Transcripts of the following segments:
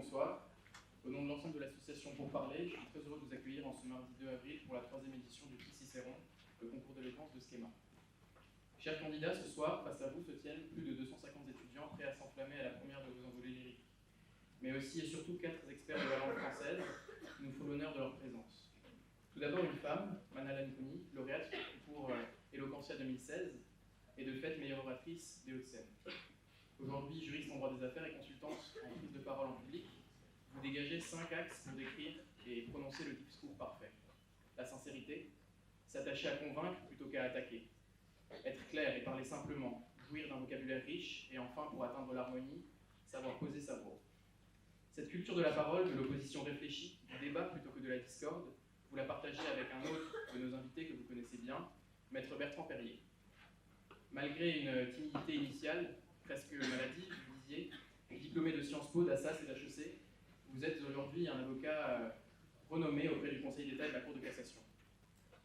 bonsoir. Au nom de l'ensemble de l'association Pour Parler, je suis très heureux de vous accueillir en ce mardi 2 avril pour la 3e édition du prix Cicéron, le concours d'éloquence de Schema. Chers candidats, ce soir, face à vous se tiennent plus de 250 étudiants prêts à s'enflammer à la première de vos envolées lyriques. Mais aussi et surtout 4 experts de la langue française qui nous font l'honneur de leur présence. Tout d'abord une femme, Manal Ankouni, lauréate du concours Eloquentia 2016 et de fait meilleure oratrice des Hauts-de-Seine. Aujourd'hui, juriste en droit des affaires et consultante en prise de parole en public, vous dégagez 5 axes pour décrire et prononcer le discours parfait. La sincérité, s'attacher à convaincre plutôt qu'à attaquer, être clair et parler simplement, jouir d'un vocabulaire riche et enfin, pour atteindre l'harmonie, savoir poser sa voix. Cette culture de la parole, de l'opposition réfléchie, du débat plutôt que de la discorde, vous la partagez avec un autre de nos invités que vous connaissez bien, Maître Bertrand Perrier. Malgré une timidité initiale, presque maladive, vous disiez, diplômé de Sciences Po, d'Assas et d'HEC, vous êtes aujourd'hui un avocat renommé auprès du Conseil d'État et de la Cour de cassation.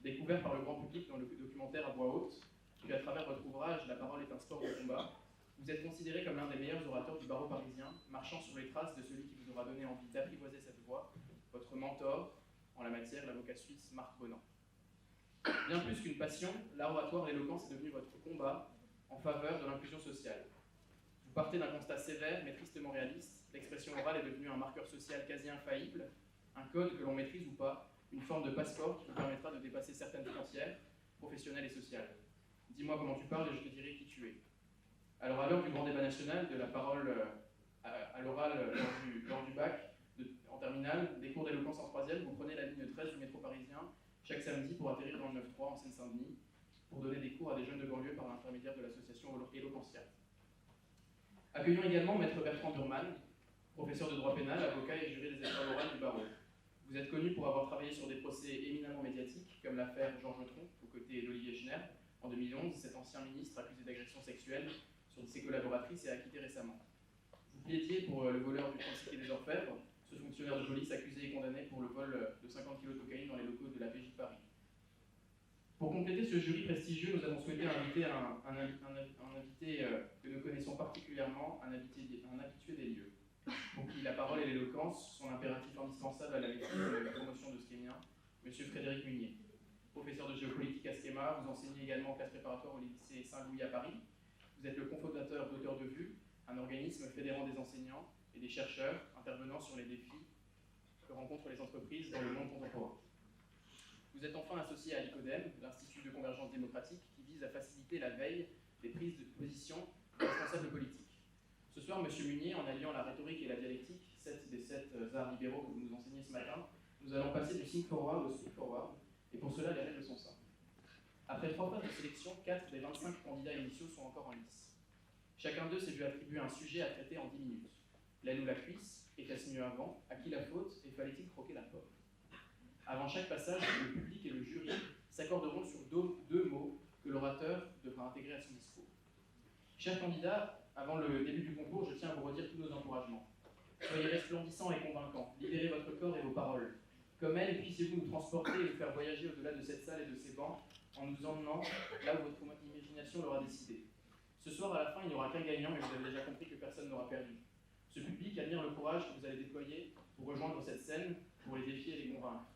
Découvert par le grand public dans le documentaire À voix haute, puis à travers votre ouvrage La parole est un sport de combat, vous êtes considéré comme l'un des meilleurs orateurs du barreau parisien, marchant sur les traces de celui qui vous aura donné envie d'apprivoiser cette voie, votre mentor en la matière, l'avocat suisse Marc Bonan. Bien plus qu'une passion, l'art oratoire et l'éloquence est devenu votre combat en faveur de l'inclusion sociale. Vous partez d'un constat sévère mais tristement réaliste, l'expression orale est devenue un marqueur social quasi infaillible, un code que l'on maîtrise ou pas, une forme de passeport qui vous permettra de dépasser certaines frontières, professionnelles et sociales. Dis-moi comment tu parles et je te dirai qui tu es. Alors à l'heure du grand débat national, de la parole à l'oral lors du bac, en terminale, des cours d'éloquence en 3e, vous prenez la ligne 13 du métro parisien chaque samedi pour atterrir dans le 9-3 en Seine-Saint-Denis, pour donner des cours à des jeunes de banlieue par l'intermédiaire de l'association Eloquentia. Accueillons également Maître Bertrand Burman, professeur de droit pénal, avocat et juré des épreuves orales du barreau. Vous êtes connu pour avoir travaillé sur des procès éminemment médiatiques, comme l'affaire Georges Tron, aux côtés d'Olivier Schneider, en 2011, cet ancien ministre accusé d'agression sexuelle sur ses collaboratrices et acquitté récemment. Vous plaidiez pour le voleur du 36 quai des Orfèvres, ce fonctionnaire de police accusé et condamné pour le vol de 50 kg de cocaïne dans les locaux de la PJ de Paris. Pour compléter ce jury prestigieux, nous avons souhaité inviter un invité que nous connaissons particulièrement, un habitué des lieux, pour qui la parole et l'éloquence sont l'impératif indispensable à la maîtrise de la promotion de Schemien, M. Frédéric Munier. Professeur de géopolitique à Schema, vous enseignez également en classe préparatoire au lycée Saint-Louis à Paris. Vous êtes le cofondateur d'Auteurs de Vue, un organisme fédérant des enseignants et des chercheurs intervenant sur les défis que rencontrent les entreprises dans le monde contemporain. Vous êtes enfin associé à l'ICODEM, l'Institut de convergence démocratique, qui vise à faciliter la veille des prises de position des responsables politiques. Ce soir, M. Munier, en alliant la rhétorique et la dialectique, 7 des 7 arts libéraux que vous nous enseignez ce matin, nous allons passer du think forward au speak forward, et pour cela, les règles sont simples. Après 3 phases de sélection, 4 des 25 candidats initiaux sont encore en lice. Chacun d'eux s'est vu attribuer un sujet à traiter en 10 minutes. L'aile ou la cuisse, était-ce mieux avant? À qui la faute? Et fallait-il croquer la pomme? Avant chaque passage, le public et le jury s'accorderont sur 2 mots que l'orateur devra intégrer à son discours. Chers candidats, avant le début du concours, je tiens à vous redire tous nos encouragements. Soyez resplendissants et convaincants, libérez votre corps et vos paroles. Comme elles, puissiez-vous nous transporter et nous faire voyager au-delà de cette salle et de ces bancs, en nous emmenant là où votre imagination l'aura décidé. Ce soir, à la fin, il n'y aura qu'un gagnant, mais vous avez déjà compris que personne n'aura perdu. Ce public admire le courage que vous allez déployer pour rejoindre cette scène, pour les défier et les convaincre.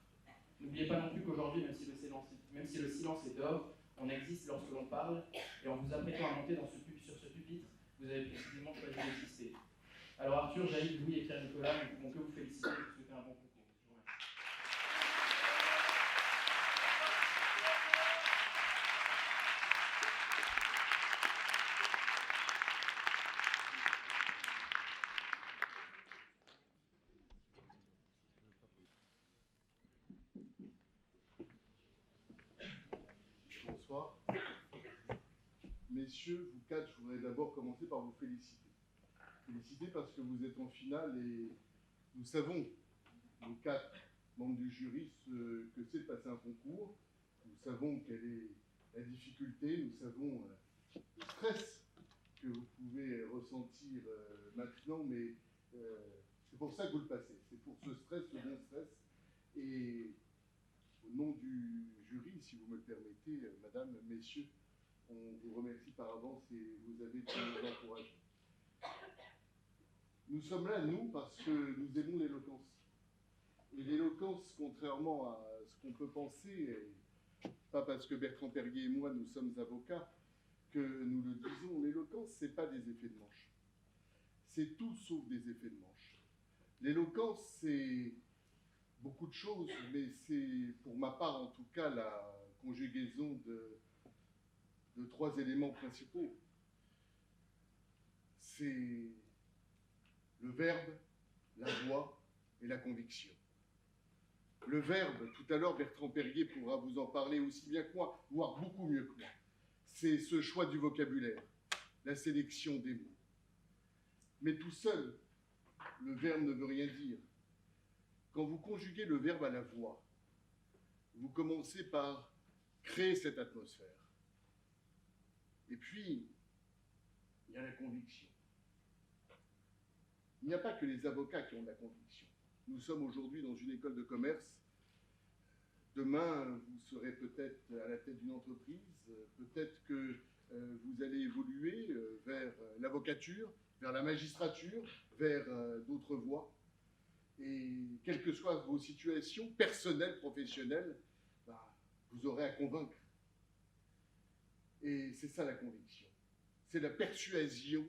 N'oubliez pas non plus qu'aujourd'hui, même si le silence est d'or, on existe lorsque l'on parle, et en vous apprêtant à monter sur ce pupitre, vous avez précisément choisi d'exister. Alors Arthur, Jaïd, Louis et Pierre-Nicolas, nous ne pouvons que vous féliciter et vous souhaiter un bon concours. Je vous remercie. Bonsoir. Messieurs, vous 4, je voudrais d'abord commencer par vous féliciter. Féliciter parce que vous êtes en finale et nous savons, nous 4 membres du jury, ce que c'est de passer un concours. Nous savons quelle est la difficulté, nous savons le stress que vous pouvez ressentir maintenant, mais c'est pour ça que vous le passez. C'est pour ce stress, ce bon stress. Et au nom du jury, si vous me le permettez, madame, messieurs, on vous remercie par avance et vous avez tous nos encouragements. Nous sommes là, nous, parce que nous aimons l'éloquence. Et l'éloquence, contrairement à ce qu'on peut penser, et pas parce que Bertrand Perguier et moi, nous sommes avocats, que nous le disons, l'éloquence, ce n'est pas des effets de manche. C'est tout sauf des effets de manche. L'éloquence, c'est beaucoup de choses, mais c'est, pour ma part en tout cas, la conjugaison de 3 éléments principaux. C'est le verbe, la voix et la conviction. Le verbe, tout à l'heure, Bertrand Perguier pourra vous en parler aussi bien que moi, voire beaucoup mieux que moi. C'est ce choix du vocabulaire, la sélection des mots. Mais tout seul, le verbe ne veut rien dire. Quand vous conjuguez le verbe à la voix, vous commencez par créer cette atmosphère. Et puis, il y a la conviction. Il n'y a pas que les avocats qui ont de la conviction. Nous sommes aujourd'hui dans une école de commerce. Demain, vous serez peut-être à la tête d'une entreprise, peut-être que vous allez évoluer vers l'avocature, vers la magistrature, vers d'autres voies. Et quelles que soient vos situations personnelles, professionnelles, vous aurez à convaincre. Et c'est ça la conviction. C'est la persuasion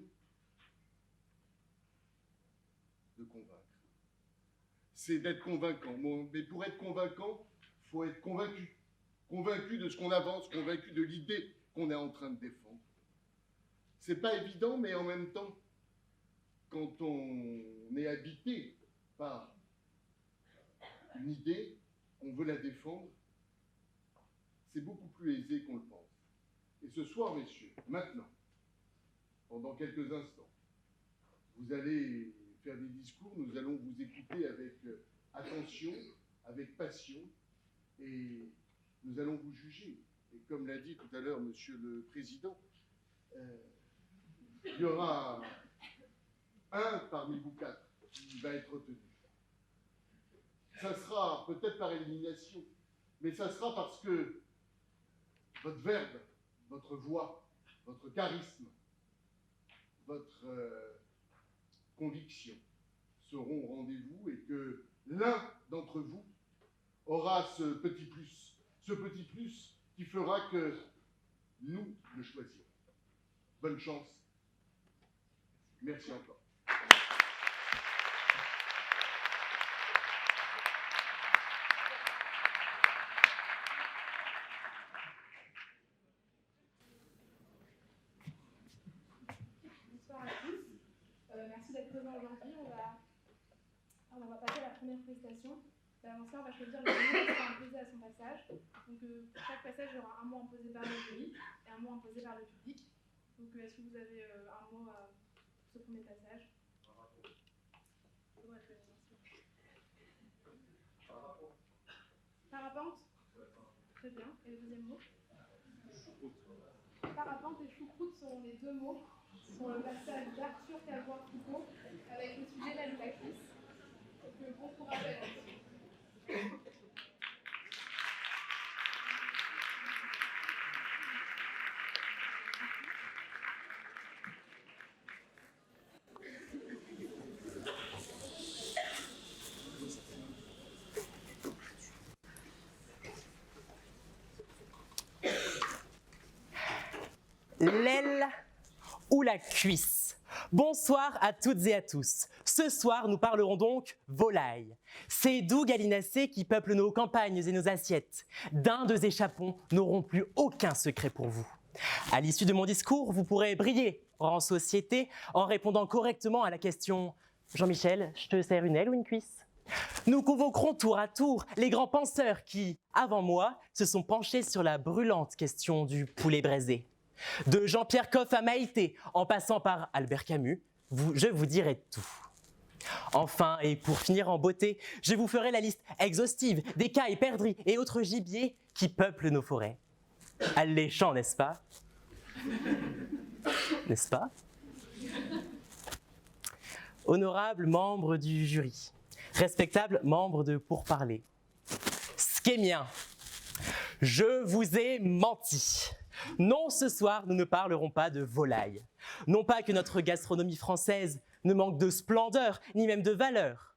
de convaincre. C'est d'être convaincant. Mais pour être convaincant, il faut être convaincu. Convaincu de ce qu'on avance, convaincu de l'idée qu'on est en train de défendre. C'est pas évident, mais en même temps, quand on est habité par une idée, qu'on veut la défendre, c'est beaucoup plus aisé qu'on le pense. Et ce soir, messieurs, maintenant, pendant quelques instants, vous allez faire des discours, nous allons vous écouter avec attention, avec passion, et nous allons vous juger. Et comme l'a dit tout à l'heure Monsieur le Président, il y aura un parmi vous 4 qui va être retenu. Ça sera peut-être par élimination, mais ça sera parce que votre verbe, votre voix, votre charisme, votre conviction seront au rendez-vous et que l'un d'entre vous aura ce petit plus qui fera que nous le choisirons. Bonne chance. Merci encore. Bonsoir à tous. Merci d'être présents aujourd'hui. On va passer à la première prestation. Avant ça, on va choisir le mot qui sera imposé à son passage. Donc, pour chaque passage, il y aura un mot imposé par le jury et un mot imposé par le public. Donc, est-ce que vous avez un mot pour ce premier passage? Parapente. Très bien. Et le deuxième mot? Parapente et choucroute seront les 2 mots sur le passage d'Arthur Cavour-Foucault avec le sujet la cuisse. Donc, bon courage à tous. L'aile ou la cuisse. Bonsoir à toutes et à tous. Ce soir, nous parlerons donc volaille. Ces doux gallinacés qui peuplent nos campagnes et nos assiettes. Dindes et chapons n'auront plus aucun secret pour vous. À l'issue de mon discours, vous pourrez briller en société en répondant correctement à la question « Jean-Michel, je te sers une aile ou une cuisse ?» Nous convoquerons tour à tour les grands penseurs qui, avant moi, se sont penchés sur la brûlante question du poulet braisé. De Jean-Pierre Coff à Maïté, en passant par Albert Camus, je vous dirai tout. Enfin, et pour finir en beauté, je vous ferai la liste exhaustive des cailles, perdrix et autres gibiers qui peuplent nos forêts. Alléchant, n'est-ce pas? N'est-ce pas? Honorables membres du jury, respectables membres de Pourparlers, Schémien, je vous ai menti. Non, ce soir, nous ne parlerons pas de volaille. Non pas que notre gastronomie française ne manque de splendeur, ni même de valeur.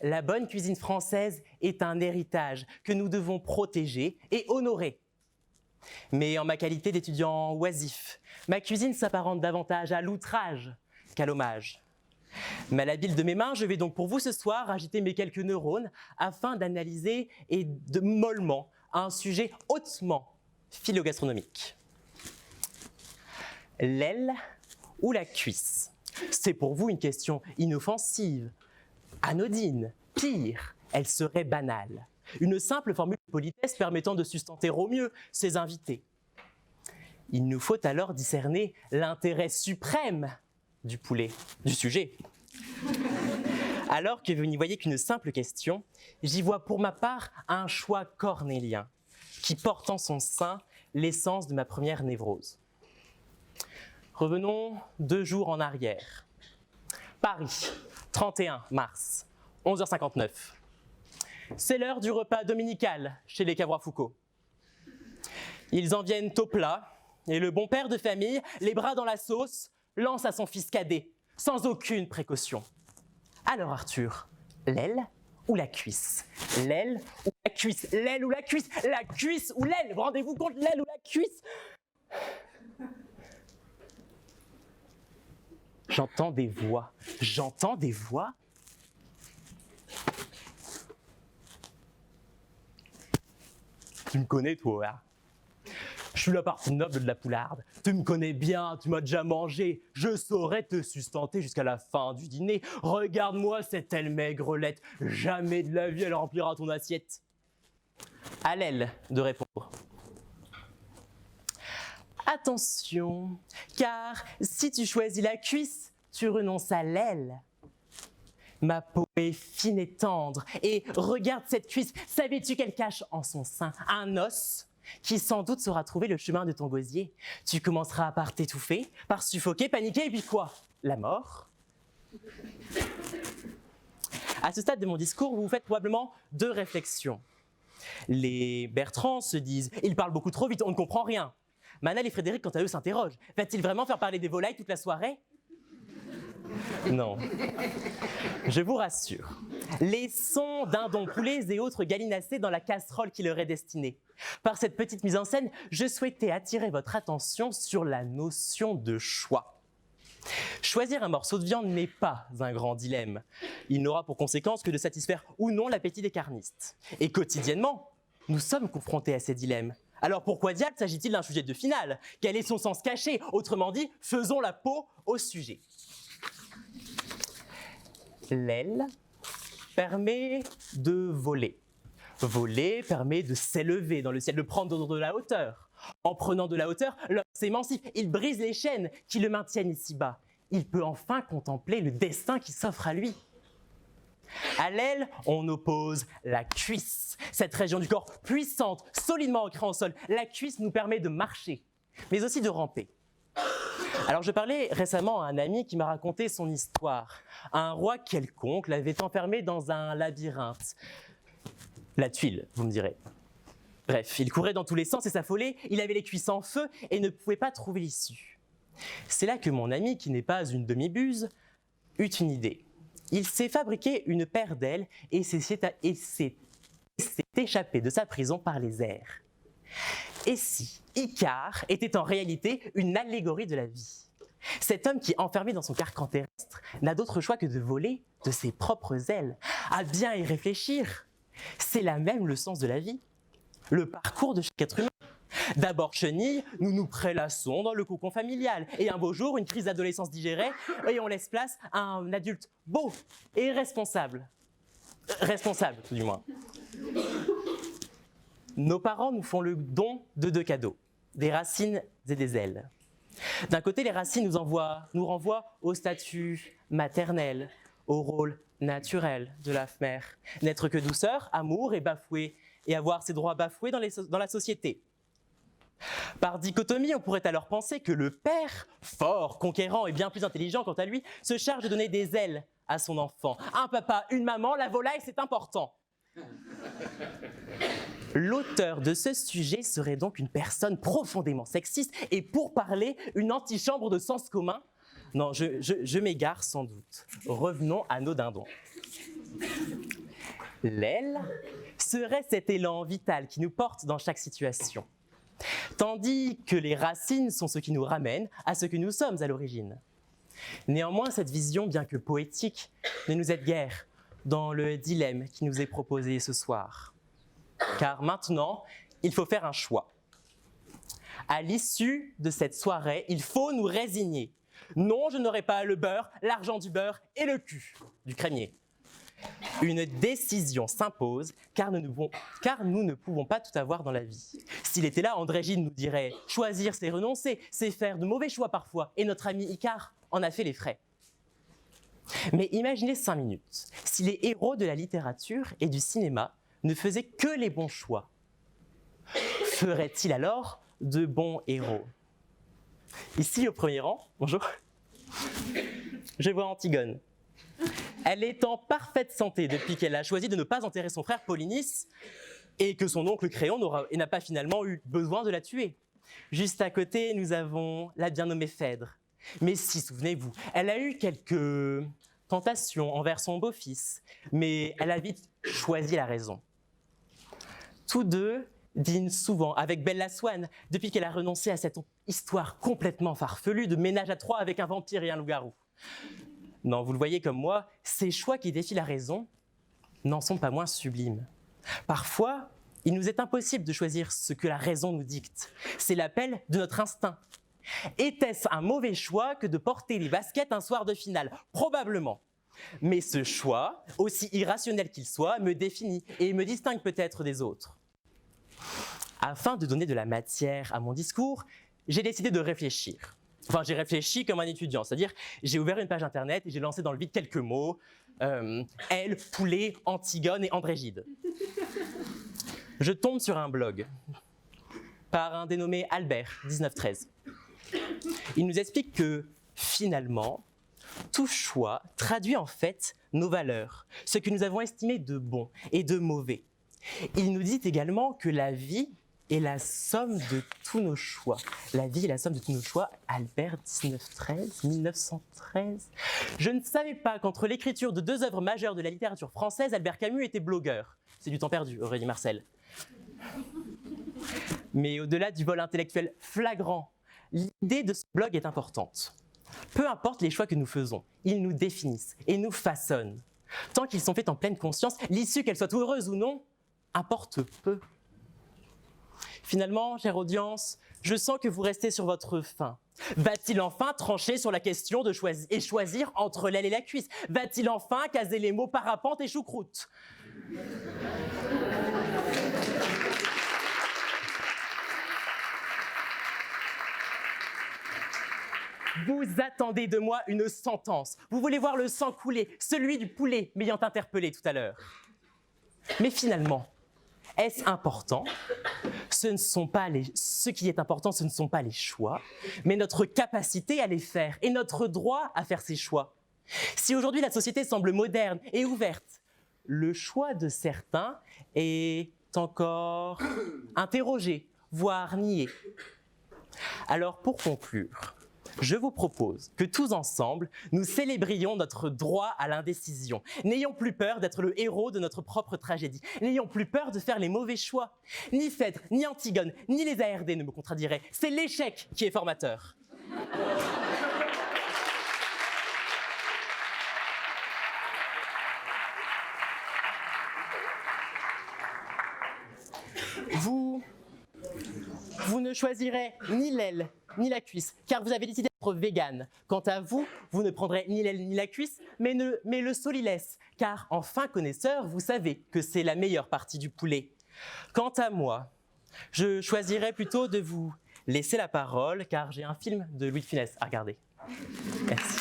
La bonne cuisine française est un héritage que nous devons protéger et honorer. Mais en ma qualité d'étudiant oisif, ma cuisine s'apparente davantage à l'outrage qu'à l'hommage. Malhabile de mes mains, je vais donc pour vous ce soir agiter mes quelques neurones afin d'analyser et de mollement un sujet hautement philo-gastronomique. L'aile ou la cuisse? C'est pour vous une question inoffensive, anodine, pire, elle serait banale. Une simple formule de politesse permettant de sustenter au mieux ses invités. Il nous faut alors discerner l'intérêt suprême du poulet, du sujet. Alors que vous n'y voyez qu'une simple question, j'y vois pour ma part un choix cornélien qui porte en son sein l'essence de ma première névrose. Revenons 2 jours en arrière. Paris, 31 mars, 11h59. C'est l'heure du repas dominical chez les Cavrois-Foucault. Ils en viennent au plat et le bon père de famille, les bras dans la sauce, lance à son fils cadet, sans aucune précaution. Alors Arthur, l'aile ou la cuisse? L'aile ou la cuisse? L'aile ou la cuisse? La cuisse ou l'aile? Vous rendez-vous compte, l'aile ou la cuisse? J'entends des voix. J'entends des voix. Tu me connais, toi, hein? Je suis la partie noble de la poularde. Tu me connais bien, tu m'as déjà mangé. Je saurais te sustenter jusqu'à la fin du dîner. Regarde-moi cette aile maigrelette. Jamais de la vie elle remplira ton assiette. À l'aile de répondre. Attention, car si tu choisis la cuisse, tu renonces à l'aile. Ma peau est fine et tendre, et regarde cette cuisse. Savais-tu qu'elle cache en son sein un os qui sans doute saura trouver le chemin de ton gosier? Tu commenceras par t'étouffer, par suffoquer, paniquer, et puis quoi? La mort? À ce stade de mon discours, vous vous faites probablement 2 réflexions. Les Bertrand se disent « Il parle beaucoup trop vite, on ne comprend rien ». Manel et Frédéric, quant à eux, s'interrogent. Va-t-il vraiment faire parler des volailles toute la soirée? Non. Je vous rassure. Les sons dindons, poulets et autres gallinacés dans la casserole qui leur est destinée. Par cette petite mise en scène, je souhaitais attirer votre attention sur la notion de choix. Choisir un morceau de viande n'est pas un grand dilemme. Il n'aura pour conséquence que de satisfaire ou non l'appétit des carnistes. Et quotidiennement, nous sommes confrontés à ces dilemmes. Alors pourquoi diable s'agit-il d'un sujet de finale? Quel est son sens caché? Autrement dit, faisons la peau au sujet. L'aile permet de voler. Voler permet de s'élever dans le ciel, de prendre de la hauteur. En prenant de la hauteur, l'homme s'émancipe, il brise les chaînes qui le maintiennent ici-bas. Il peut enfin contempler le destin qui s'offre à lui. À l'aile, on oppose la cuisse. Cette région du corps puissante, solidement ancrée en sol. La cuisse nous permet de marcher, mais aussi de ramper. Alors je parlais récemment à un ami qui m'a raconté son histoire. Un roi quelconque l'avait enfermé dans un labyrinthe. La tuile, vous me direz. Bref, il courait dans tous les sens et s'affolait, il avait les cuisses en feu et ne pouvait pas trouver l'issue. C'est là que mon ami, qui n'est pas une demi-buse, eut une idée. Il s'est fabriqué une paire d'ailes et s'est échappé de sa prison par les airs. Et si Icare était en réalité une allégorie de la vie? Cet homme qui, enfermé dans son carcan terrestre, n'a d'autre choix que de voler de ses propres ailes. À bien y réfléchir, c'est là même le sens de la vie, le parcours de chaque être humain. D'abord chenille, nous nous prélassons dans le cocon familial. Et un beau jour, une crise d'adolescence digérée, et on laisse place à un adulte beau et responsable. Responsable, tout du moins. Nos parents nous font le don de 2 cadeaux, des racines et des ailes. D'un côté, les racines nous renvoient au statut maternel, au rôle naturel de la mère. N'être que douceur, amour et bafouer, et avoir ses droits bafoués dans la société. Par dichotomie, on pourrait alors penser que le père, fort, conquérant et bien plus intelligent quant à lui, se charge de donner des ailes à son enfant. Un papa, une maman, la volaille, c'est important. L'auteur de ce sujet serait donc une personne profondément sexiste et pour parler, une antichambre de sens commun. Non, je m'égare sans doute. Revenons à nos dindons. L'aile serait cet élan vital qui nous porte dans chaque situation, tandis que les racines sont ce qui nous ramène à ce que nous sommes à l'origine. Néanmoins, cette vision, bien que poétique, ne nous aide guère dans le dilemme qui nous est proposé ce soir. Car maintenant, il faut faire un choix. À l'issue de cette soirée, il faut nous résigner. Non, je n'aurai pas le beurre, l'argent du beurre et le cul du crémier. Une décision s'impose car nous ne pouvons pas tout avoir dans la vie. S'il était là, André Gide nous dirait « Choisir, c'est renoncer, c'est faire de mauvais choix parfois. » Et notre ami Icare en a fait les frais. Mais imaginez 5 minutes, si les héros de la littérature et du cinéma ne faisaient que les bons choix, feraient-ils alors de bons héros? Ici, au premier rang, bonjour, je vois Antigone. Elle est en parfaite santé depuis qu'elle a choisi de ne pas enterrer son frère Polynice et que son oncle Créon n'a pas finalement eu besoin de la tuer. Juste à côté, nous avons la bien nommée Phèdre. Mais si, souvenez-vous, elle a eu quelques tentations envers son beau-fils, mais elle a vite choisi la raison. Tous deux dînent souvent avec Bella Swan depuis qu'elle a renoncé à cette histoire complètement farfelue de ménage à trois avec un vampire et un loup-garou. Non, vous le voyez comme moi, ces choix qui défient la raison n'en sont pas moins sublimes. Parfois, il nous est impossible de choisir ce que la raison nous dicte. C'est l'appel de notre instinct. Était-ce un mauvais choix que de porter les baskets un soir de finale? Probablement. Mais ce choix, aussi irrationnel qu'il soit, me définit et me distingue peut-être des autres. Afin de donner de la matière à mon discours, j'ai décidé de réfléchir. Enfin, j'ai réfléchi comme un étudiant, c'est-à-dire j'ai ouvert une page internet et j'ai lancé dans le vide quelques mots. Elle, poulet, Antigone et André Gide. Je tombe sur un blog par un dénommé Albert, 1913. Il nous explique que, finalement, tout choix traduit en fait nos valeurs, ce que nous avons estimé de bon et de mauvais. Il nous dit également que la vie est la somme de tous nos choix. La vie est la somme de tous nos choix. Albert, 1913. Je ne savais pas qu'entre l'écriture de 2 œuvres majeures de la littérature française, Albert Camus était blogueur. C'est du temps perdu, Aurélie Marcel. Mais au-delà du vol intellectuel flagrant, l'idée de ce blog est importante. Peu importe les choix que nous faisons, ils nous définissent et nous façonnent. Tant qu'ils sont faits en pleine conscience, l'issue, qu'elle soit heureuse ou non, importe peu. Finalement, chère audience, je sens que vous restez sur votre faim. Va-t-il enfin trancher sur la question de choisir entre l'aile et la cuisse? Va-t-il enfin caser les mots parapente et choucroute? Vous attendez de moi une sentence. Vous voulez voir le sang couler, celui du poulet m'ayant interpellé tout à l'heure. Mais finalement, est-ce important? Ce qui est important, ce ne sont pas les choix, mais notre capacité à les faire et notre droit à faire ces choix. Si aujourd'hui la société semble moderne et ouverte, le choix de certains est encore interrogé, voire nié. Alors pour conclure, je vous propose que tous ensemble, nous célébrions notre droit à l'indécision. N'ayons plus peur d'être le héros de notre propre tragédie. N'ayons plus peur de faire les mauvais choix. Ni Phèdre, ni Antigone, ni les ARD ne me contrediraient. C'est l'échec qui est formateur. Vous ne choisirez ni l'aile ni la cuisse, car vous avez décidé d'être végane. Quant à vous, vous ne prendrez ni l'aile ni la cuisse, mais le solilès, car en fin connaisseur, vous savez que c'est la meilleure partie du poulet. Quant à moi, je choisirais plutôt de vous laisser la parole, car j'ai un film de Louis de Funès à regarder. Merci.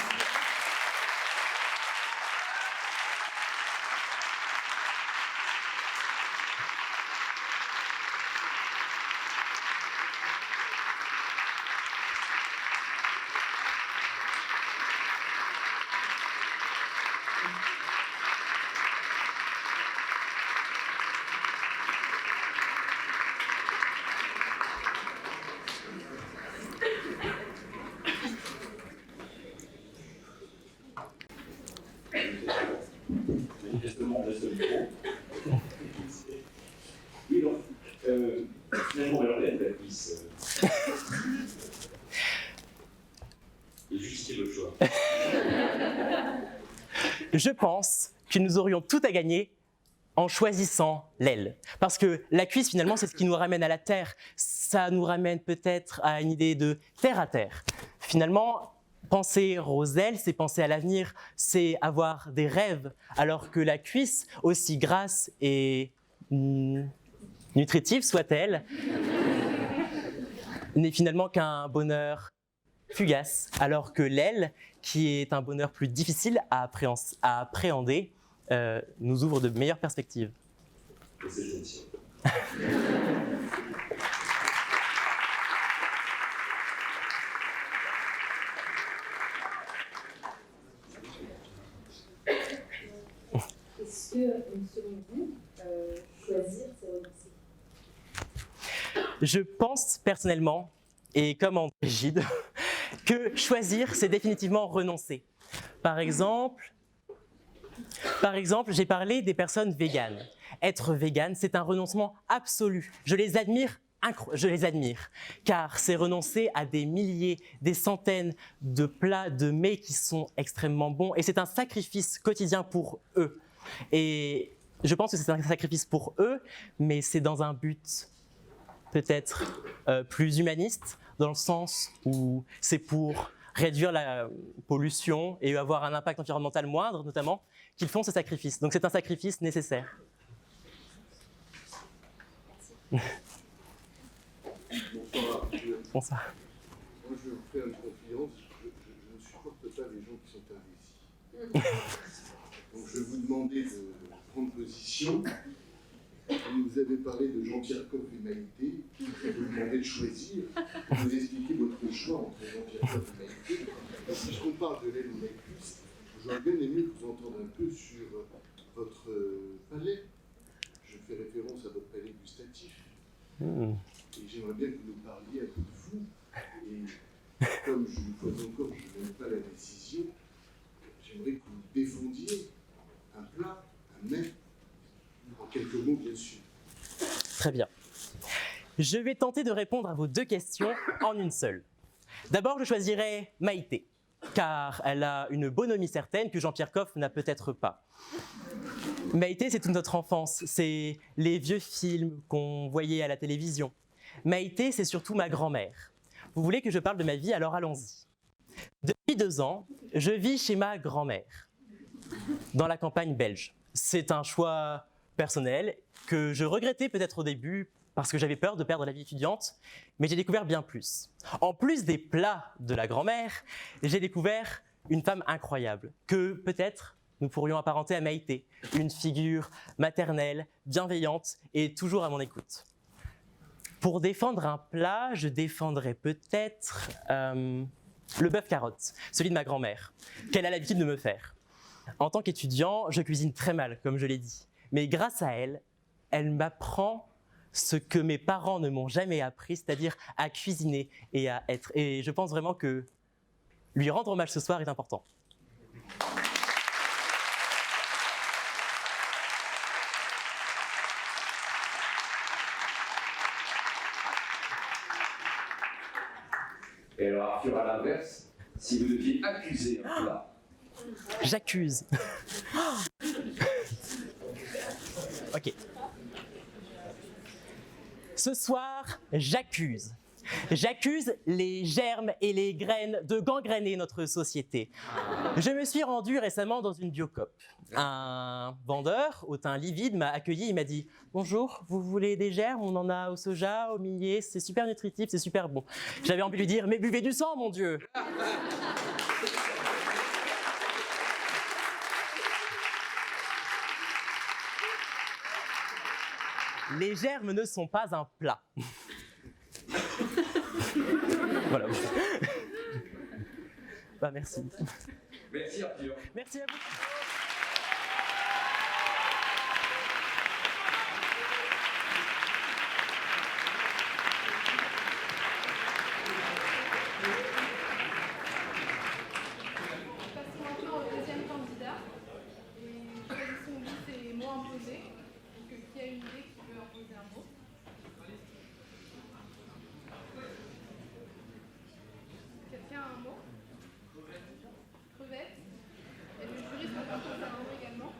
Je pense que nous aurions tout à gagner en choisissant l'aile. Parce que la cuisse, finalement, c'est ce qui nous ramène à la terre. Ça nous ramène peut-être à une idée de terre à terre. Finalement, penser aux ailes, c'est penser à l'avenir, c'est avoir des rêves. Alors que la cuisse, aussi grasse et nutritive soit-elle, n'est finalement qu'un bonheur fugace. Alors que l'aile, qui est un bonheur plus difficile à appréhender, nous ouvre de meilleures perspectives. C'est gentil. Est-ce que, selon vous, choisir, c'est renoncer? Je pense personnellement, et comme André Gide, que choisir, c'est définitivement renoncer. Par exemple, j'ai parlé des personnes véganes. Être végane, c'est un renoncement absolu. Je les admire, car c'est renoncer à des milliers, des centaines de plats, de mets qui sont extrêmement bons, et c'est un sacrifice quotidien pour eux. Et je pense que c'est un sacrifice pour eux, mais c'est dans un but peut-être plus humaniste, dans le sens où c'est pour réduire la pollution et avoir un impact environnemental moindre, notamment, qu'ils font ce sacrifice. Donc c'est un sacrifice nécessaire. Bonsoir. Bonsoir. Moi, je vais vous faire une confidence. Je ne supporte pas les gens qui sont indécis. Donc, je vais vous demander de prendre position. Vous avez parlé de Jean-Pierre Coff et Maïté. Je vais vous demander de choisir. Vous expliquer votre choix entre Jean-Pierre Coff et Maïté. Et puisqu'on parle de l'aile ou de la cuisse, j'aurais bien aimé vous entendre un peu sur votre palais. Je fais référence à votre palais gustatif. Et j'aimerais bien que vous nous parliez un peu de vous. Et comme je une fois encore, je n'aime pas la décision, j'aimerais que vous défendiez un plat, un mets, en quelques mots bien sûr. Très bien. Je vais tenter de répondre à vos deux questions en une seule. D'abord, je choisirai Maïté, car elle a une bonhomie certaine que Jean-Pierre Coff n'a peut-être pas. Maïté, c'est toute notre enfance, c'est les vieux films qu'on voyait à la télévision. Maïté, c'est surtout ma grand-mère. Vous voulez que je parle de ma vie, alors allons-y. Depuis 2 ans, je vis chez ma grand-mère, dans la campagne belge. C'est un choix personnel que je regrettais peut-être au début parce que j'avais peur de perdre la vie étudiante, mais j'ai découvert bien plus. En plus des plats de la grand-mère, j'ai découvert une femme incroyable que peut-être nous pourrions apparenter à Maïté, une figure maternelle, bienveillante et toujours à mon écoute. Pour défendre un plat, je défendrais peut-être le bœuf carotte, celui de ma grand-mère, qu'elle a l'habitude de me faire. En tant qu'étudiant, je cuisine très mal, comme je l'ai dit. Mais grâce à elle, elle m'apprend ce que mes parents ne m'ont jamais appris, c'est-à-dire à cuisiner et à être. Et je pense vraiment que lui rendre hommage ce soir est important. Et alors, Arthur, à l'inverse, si vous deviez accuser un plat. J'accuse. Ok. Ce soir, j'accuse. J'accuse les germes et les graines de gangréner notre société. Je me suis rendu récemment dans une Biocoop. Un vendeur au teint livide m'a accueilli, il m'a dit « Bonjour, vous voulez des germes? On en a au soja, au millet, c'est super nutritif, c'est super bon. » J'avais envie de lui dire « Mais buvez du sang, mon Dieu !» Les germes ne sont pas un plat. Voilà. Bah, merci. Merci, Arthur. Merci à vous. Passons maintenant au deuxième candidat. Et choisissons vite les mots imposés. Donc, qui a une idée qui peut imposer un mot? Quelqu'un a un mot? Crevette. Et le jury se également.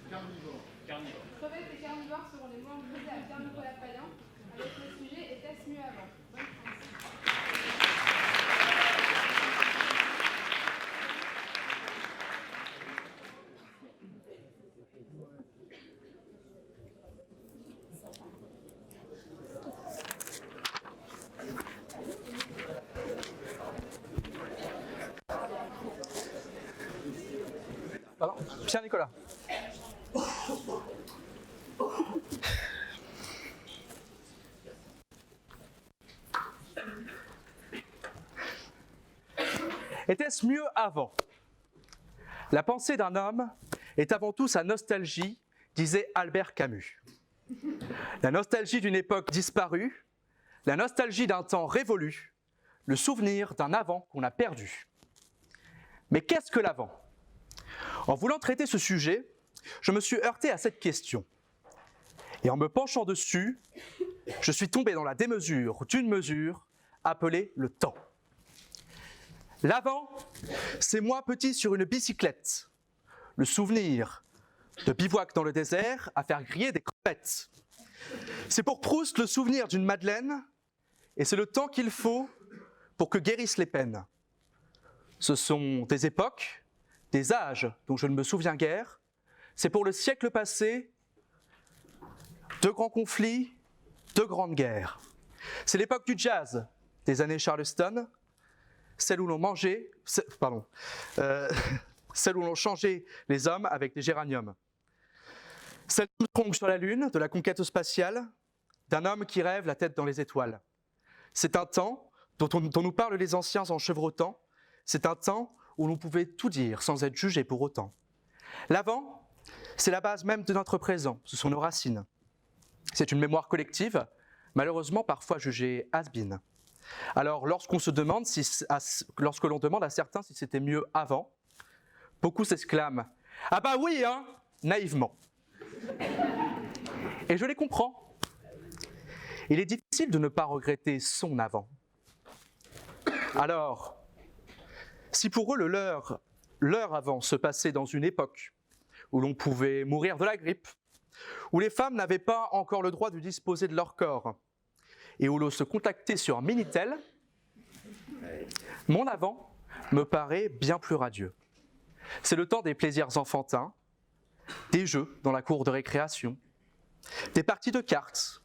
Carnivore. Carnivore. Crevettes et carnivores seront les mots imposés à Pierre-Nicolas Payen avec le sujet était-ce mieux avant. Bonne chance. Pardon, Pierre-Nicolas. Était-ce mieux avant? La pensée d'un homme est avant tout sa nostalgie, disait Albert Camus. La nostalgie d'une époque disparue, la nostalgie d'un temps révolu, le souvenir d'un avant qu'on a perdu. Mais qu'est-ce que l'avant? En voulant traiter ce sujet, je me suis heurté à cette question. Et en me penchant dessus, je suis tombé dans la démesure d'une mesure appelée le temps. L'avant, c'est moi petit sur une bicyclette. Le souvenir de bivouac dans le désert à faire griller des crevettes. C'est pour Proust le souvenir d'une madeleine, et c'est le temps qu'il faut pour que guérissent les peines. Ce sont des époques, des âges dont je ne me souviens guère. C'est pour le siècle passé, de grands conflits, de grandes guerres. C'est l'époque du jazz, des années Charleston, celle où l'on mangeait, celle où l'on changeait les hommes avec des géraniums. Celle d'Armstrong sur la Lune, de la conquête spatiale, d'un homme qui rêve la tête dans les étoiles. C'est un temps dont nous parlent les anciens en chevrotant. C'est un temps où l'on pouvait tout dire sans être jugé pour autant. L'avant, c'est la base même de notre présent, ce sont nos racines. C'est une mémoire collective, malheureusement parfois jugée has-been. Alors lorsque l'on demande à certains si c'était mieux avant, beaucoup s'exclament « Ah bah oui, hein !» naïvement. Et je les comprends. Il est difficile de ne pas regretter son avant. Alors, si pour eux leur avant se passait dans une époque où l'on pouvait mourir de la grippe, où les femmes n'avaient pas encore le droit de disposer de leur corps, et où l'on se contactait sur un Minitel, mon avant me paraît bien plus radieux. C'est le temps des plaisirs enfantins, des jeux dans la cour de récréation, des parties de cartes,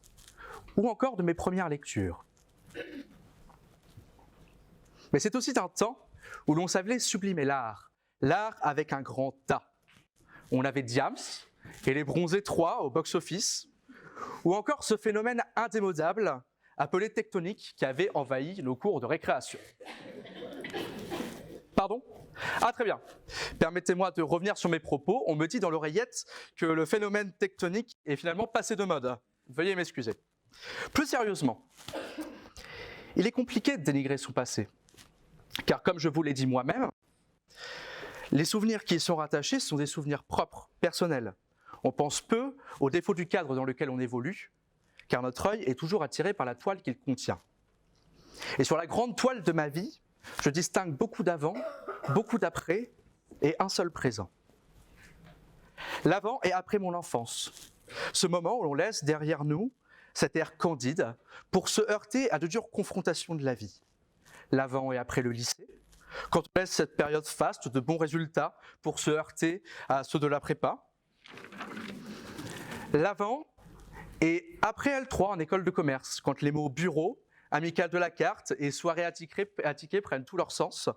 ou encore de mes premières lectures. Mais c'est aussi un temps où l'on savait sublimer l'art avec un grand A. On avait Diams et les Bronzés 3 au box-office, ou encore ce phénomène indémodable appelé tectonique qui avait envahi nos cours de récréation. Pardon ? Ah très bien. Permettez-moi de revenir sur mes propos. On me dit dans l'oreillette que le phénomène tectonique est finalement passé de mode. Veuillez m'excuser. Plus sérieusement, il est compliqué de dénigrer son passé. Car comme je vous l'ai dit moi-même, les souvenirs qui y sont rattachés sont des souvenirs propres, personnels. On pense peu au défaut du cadre dans lequel on évolue, car notre œil est toujours attiré par la toile qu'il contient. Et sur la grande toile de ma vie, je distingue beaucoup d'avant, beaucoup d'après et un seul présent. L'avant et après mon enfance, ce moment où l'on laisse derrière nous cet air candide pour se heurter à de dures confrontations de la vie. L'avant et après le lycée, quand on laisse cette période faste de bons résultats pour se heurter à ceux de la prépa. L'avant et après L3 en école de commerce, quand les mots bureau, amicale de la carte et soirée à tickets prennent tout leur sens.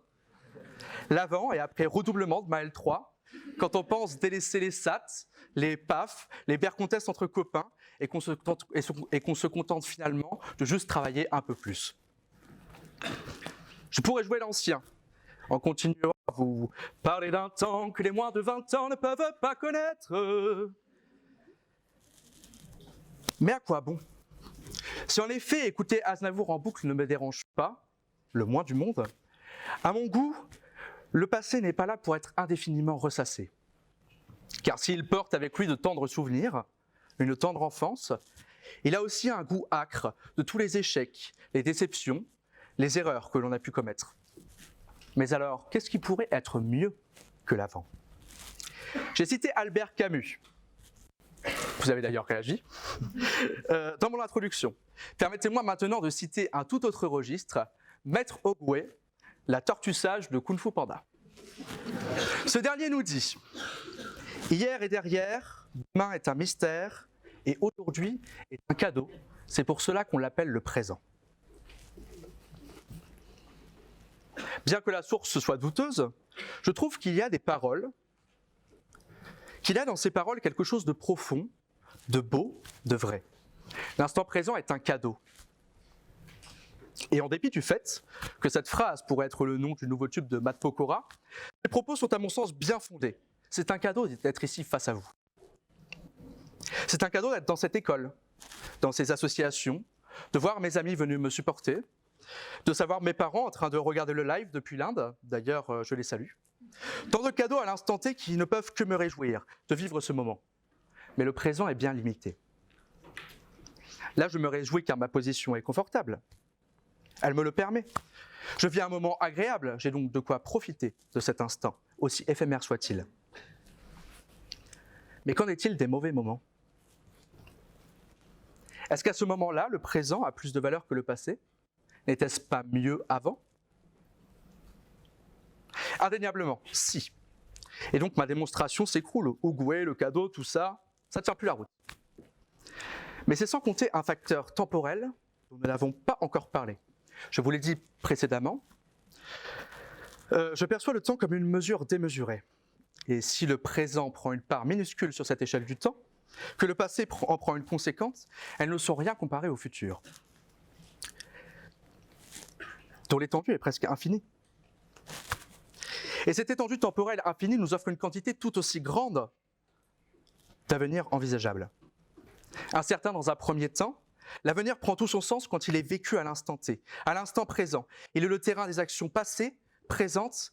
L'avant et après redoublement de ma L3, quand on pense délaisser les SAT, les PAF, les bear contests entre copains et qu'on se contente finalement de juste travailler un peu plus. Je pourrais jouer l'ancien en continuant à vous parler d'un temps que les moins de 20 ans ne peuvent pas connaître. Mais à quoi bon? Si en effet écouter Aznavour en boucle ne me dérange pas, le moins du monde, à mon goût, le passé n'est pas là pour être indéfiniment ressassé. Car s'il porte avec lui de tendres souvenirs, une tendre enfance, il a aussi un goût âcre de tous les échecs, les déceptions, les erreurs que l'on a pu commettre. Mais alors, qu'est-ce qui pourrait être mieux que l'avant? J'ai cité Albert Camus. Vous avez d'ailleurs réagi. Dans mon introduction, permettez-moi maintenant de citer un tout autre registre, Maître Oogway, la tortue sage de Kung Fu Panda. Ce dernier nous dit « Hier est derrière, demain est un mystère, et aujourd'hui est un cadeau. C'est pour cela qu'on l'appelle le présent. » Bien que la source soit douteuse, je trouve qu'il y a des paroles, qu'il y a dans ces paroles quelque chose de profond, de beau, de vrai. L'instant présent est un cadeau. Et en dépit du fait que cette phrase pourrait être le nom du nouveau tube de Matt Pokora, les propos sont à mon sens bien fondés. C'est un cadeau d'être ici face à vous. C'est un cadeau d'être dans cette école, dans ces associations, de voir mes amis venus me supporter, de savoir mes parents en train de regarder le live depuis l'Inde, d'ailleurs je les salue. Tant de cadeaux à l'instant T qui ne peuvent que me réjouir de vivre ce moment. Mais le présent est bien limité. Là, je me réjouis car ma position est confortable. Elle me le permet. Je vis un moment agréable, j'ai donc de quoi profiter de cet instant, aussi éphémère soit-il. Mais qu'en est-il des mauvais moments? Est-ce qu'à ce moment-là, le présent a plus de valeur que le passé? N'était-ce pas mieux avant? Indéniablement, si. Et donc ma démonstration s'écroule. Oogway, le cadeau, tout ça, ça ne tient plus la route. Mais c'est sans compter un facteur temporel dont nous n'avons pas encore parlé. Je vous l'ai dit précédemment, je perçois le temps comme une mesure démesurée. Et si le présent prend une part minuscule sur cette échelle du temps, que le passé en prend une conséquence, elles ne sont rien comparées au futur, dont l'étendue est presque infinie. Et cette étendue temporelle infinie nous offre une quantité tout aussi grande d'avenir envisageable. Incertain dans un premier temps, l'avenir prend tout son sens quand il est vécu à l'instant T, à l'instant présent. Il est le terrain des actions passées, présentes,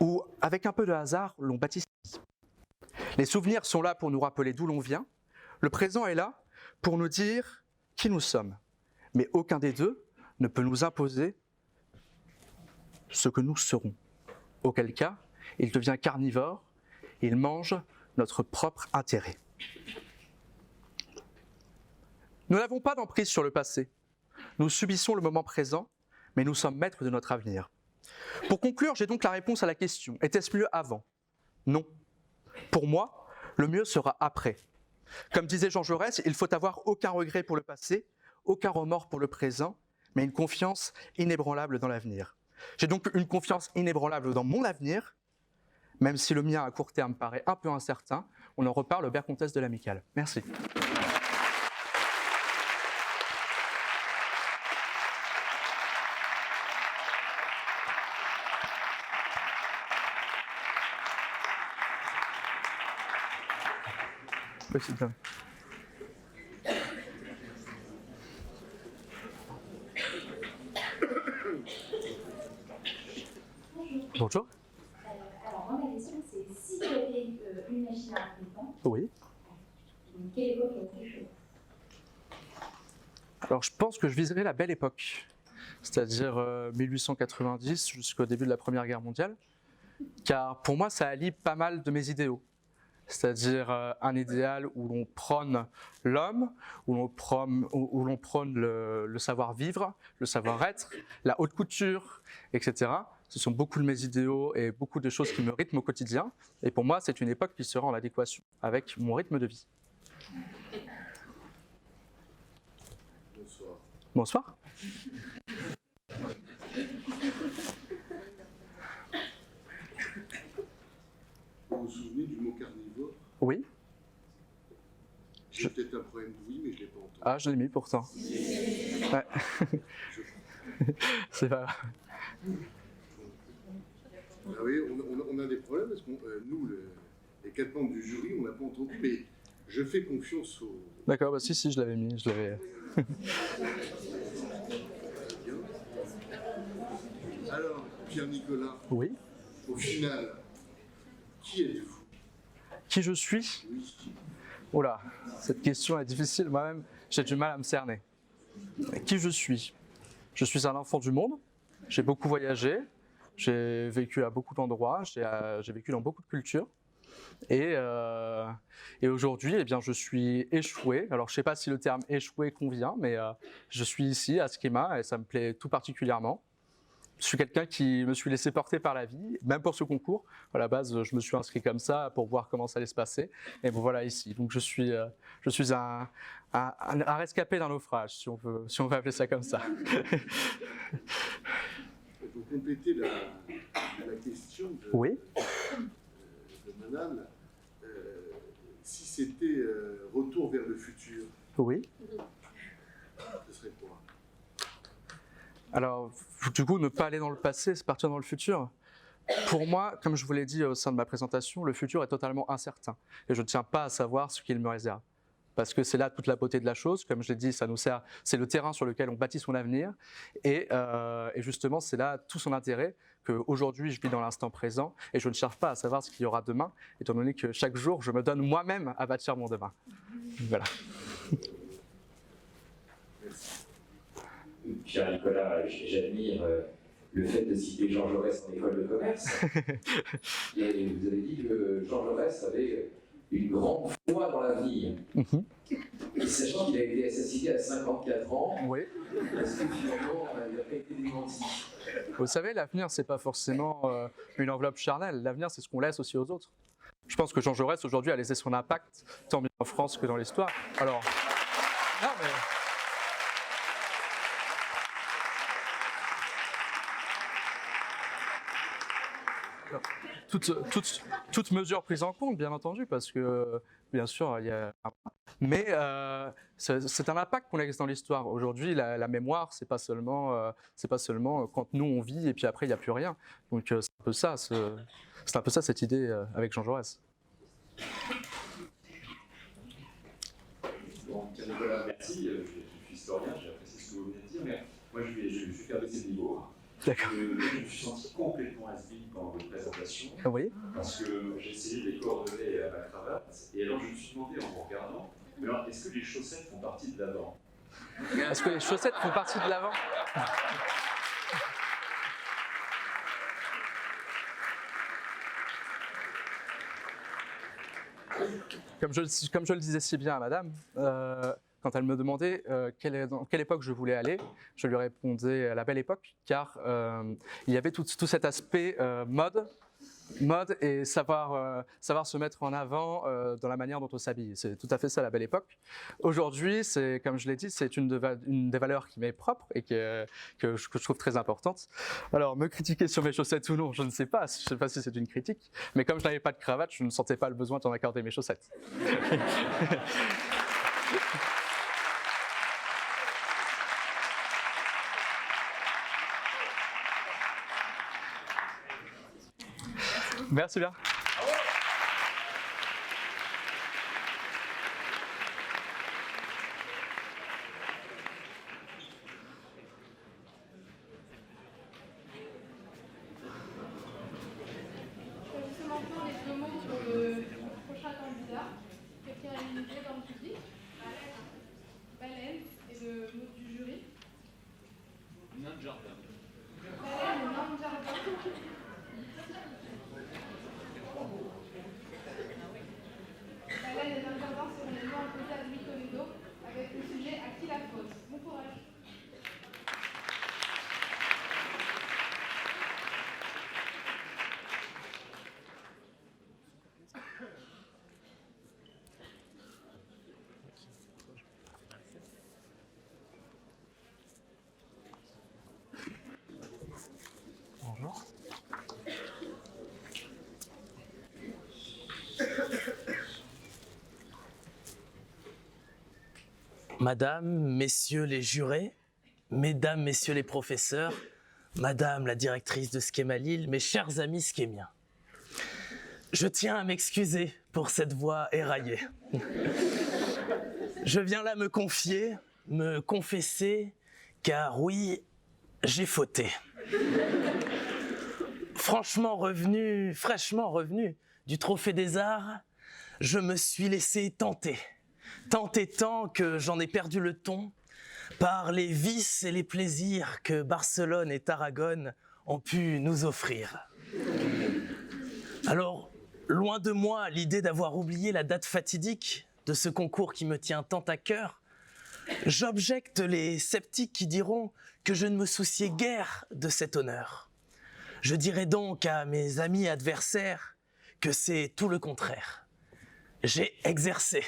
ou, avec un peu de hasard, l'on bâtit sa vie. Les souvenirs sont là pour nous rappeler d'où l'on vient. Le présent est là pour nous dire qui nous sommes. Mais aucun des deux ne peut nous imposer ce que nous serons. Auquel cas, il devient carnivore, il mange notre propre intérêt. Nous n'avons pas d'emprise sur le passé. Nous subissons le moment présent, mais nous sommes maîtres de notre avenir. Pour conclure, j'ai donc la réponse à la question. Était-ce mieux avant? Non. Pour moi, le mieux sera après. Comme disait Jean Jaurès, il faut avoir aucun regret pour le passé, aucun remords pour le présent, mais une confiance inébranlable dans l'avenir. J'ai donc une confiance inébranlable dans mon avenir, même si le mien à court terme paraît un peu incertain. On en reparle au Bercomtesse de l'Amicale. Merci. Oui, c'est bien. Bonjour. Alors, moi, ma question, c'est si tu avais une machine à remonter le temps, Oui. quelle époque as-tu choisi? Alors, je pense que je viserais la belle époque, c'est-à-dire 1890 jusqu'au début de la Première Guerre mondiale, car pour moi, ça allie pas mal de mes idéaux. C'est-à-dire un idéal où l'on prône l'homme, où l'on prône le savoir-vivre, le savoir-être, la haute couture, etc. Ce sont beaucoup de mes idéaux et beaucoup de choses qui me rythment au quotidien. Et pour moi, c'est une époque qui sera en adéquation avec mon rythme de vie. Bonsoir. Bonsoir. Vous vous souvenez du mot carnivore? Oui. J'ai peut-être un problème d'ouïe, mais je ne l'ai pas entendu. Ah, je l'ai mis pourtant. Ouais. C'est pas grave. Ah oui, on a des problèmes parce que nous, les 4 membres du jury, on n'a pas entendu, mais je fais confiance au... D'accord, bah si, je l'avais mis, je l'avais... Bien. Alors, Pierre-Nicolas, Oui. au final, qui êtes-vous? Qui je suis? Oui. Oh là, cette question est difficile, moi-même, j'ai du mal à me cerner. Qui je suis? Je suis un enfant du monde, j'ai beaucoup voyagé, j'ai vécu à beaucoup d'endroits, j'ai vécu dans beaucoup de cultures. Et aujourd'hui, eh bien, je suis échoué. Alors, je ne sais pas si le terme échoué convient, mais je suis ici à Schema et ça me plaît tout particulièrement. Je suis quelqu'un qui me suis laissé porter par la vie, même pour ce concours. À la base, je me suis inscrit comme ça pour voir comment ça allait se passer. Et bon, voilà ici. Donc, je suis un rescapé d'un naufrage, si on veut appeler ça comme ça. Pour compléter la question Oui. de madame, si c'était retour vers le futur, Oui. ce serait quoi? Alors, du coup, ne pas aller dans le passé, c'est partir dans le futur. Pour moi, comme je vous l'ai dit au sein de ma présentation, le futur est totalement incertain. Et je ne tiens pas à savoir ce qu'il me réserve. Parce que c'est là toute la beauté de la chose. Comme je l'ai dit, ça nous sert, c'est le terrain sur lequel on bâtit son avenir. Et justement, c'est là tout son intérêt qu'aujourd'hui, je vis dans l'instant présent et je ne cherche pas à savoir ce qu'il y aura demain, étant donné que chaque jour, je me donne moi-même à bâtir mon demain. Voilà. Pierre-Nicolas, j'admire le fait de citer Jean Jaurès en école de commerce. Et vous avez dit que Jean Jaurès avait une grande foi dans l'avenir. Et sachant qu'il a été assassiné à 54 ans, Oui. est-ce que finalement il n'a pas été démenti? Vous savez, l'avenir, c'est pas forcément une enveloppe charnelle. L'avenir, c'est ce qu'on laisse aussi aux autres. Je pense que Jean Jaurès, aujourd'hui, a laissé son impact, tant bien en France que dans l'histoire. Alors, non, mais... Toute mesure prise en compte, bien entendu, parce que, bien sûr, il y a... Mais c'est un impact qu'on laisse dans l'histoire. Aujourd'hui, la mémoire, c'est pas seulement quand nous on vit et puis après il n'y a plus rien. Donc c'est un peu ça cette idée avec Jean Jaurès. Bon, Nicolas, merci. Je suis historien, j'ai apprécié ce que vous venez de dire, mais moi je vais faire baisser le niveau. D'accord. Je me suis senti complètement has-been pendant votre présentation, Oui. parce que j'ai essayé de les coordonner à ma cravate, et alors je me suis demandé en vous regardant, mais alors est-ce que les chaussettes font partie de l'avant? Est-ce que les chaussettes font partie de l'avant? Comme je le disais si bien à madame, quand elle me demandait dans quelle époque je voulais aller, je lui répondais à la belle époque, car il y avait tout cet aspect mode et savoir se mettre en avant dans la manière dont on s'habille. C'est tout à fait ça la belle époque. Aujourd'hui, comme je l'ai dit, c'est une des valeurs qui m'est propre et que je trouve très importante. Alors, me critiquer sur mes chaussettes ou non, je ne sais pas. Je ne sais pas si c'est une critique, mais comme je n'avais pas de cravate, je ne sentais pas le besoin d'en accorder mes chaussettes. Merci bien. Choisissons maintenant les deux mots pour le prochain candidat. Quelqu'un a une idée dans le public? Baleine. Et le mot du jury? Nain de jardin. Baleine et nain de jardin. Baleine et nain de jardin seront les mots imposés à Louis Toledo avec le sujet à qui la faute. Bon courage. Bonjour. Madame, messieurs les jurés, mesdames, messieurs les professeurs, madame la directrice de Schema Lille, mes chers amis schémiens. Je tiens à m'excuser pour cette voix éraillée. Je viens là me confier, me confesser, car oui, j'ai fauté. Fraîchement revenu du Trophée des Arts, je me suis laissé tenter tant que j'en ai perdu le ton par les vices et les plaisirs que Barcelone et Tarragone ont pu nous offrir. Alors, loin de moi l'idée d'avoir oublié la date fatidique de ce concours qui me tient tant à cœur. J'objecte les sceptiques qui diront que je ne me souciais guère de cet honneur. Je dirai donc à mes amis adversaires que c'est tout le contraire. J'ai exercé.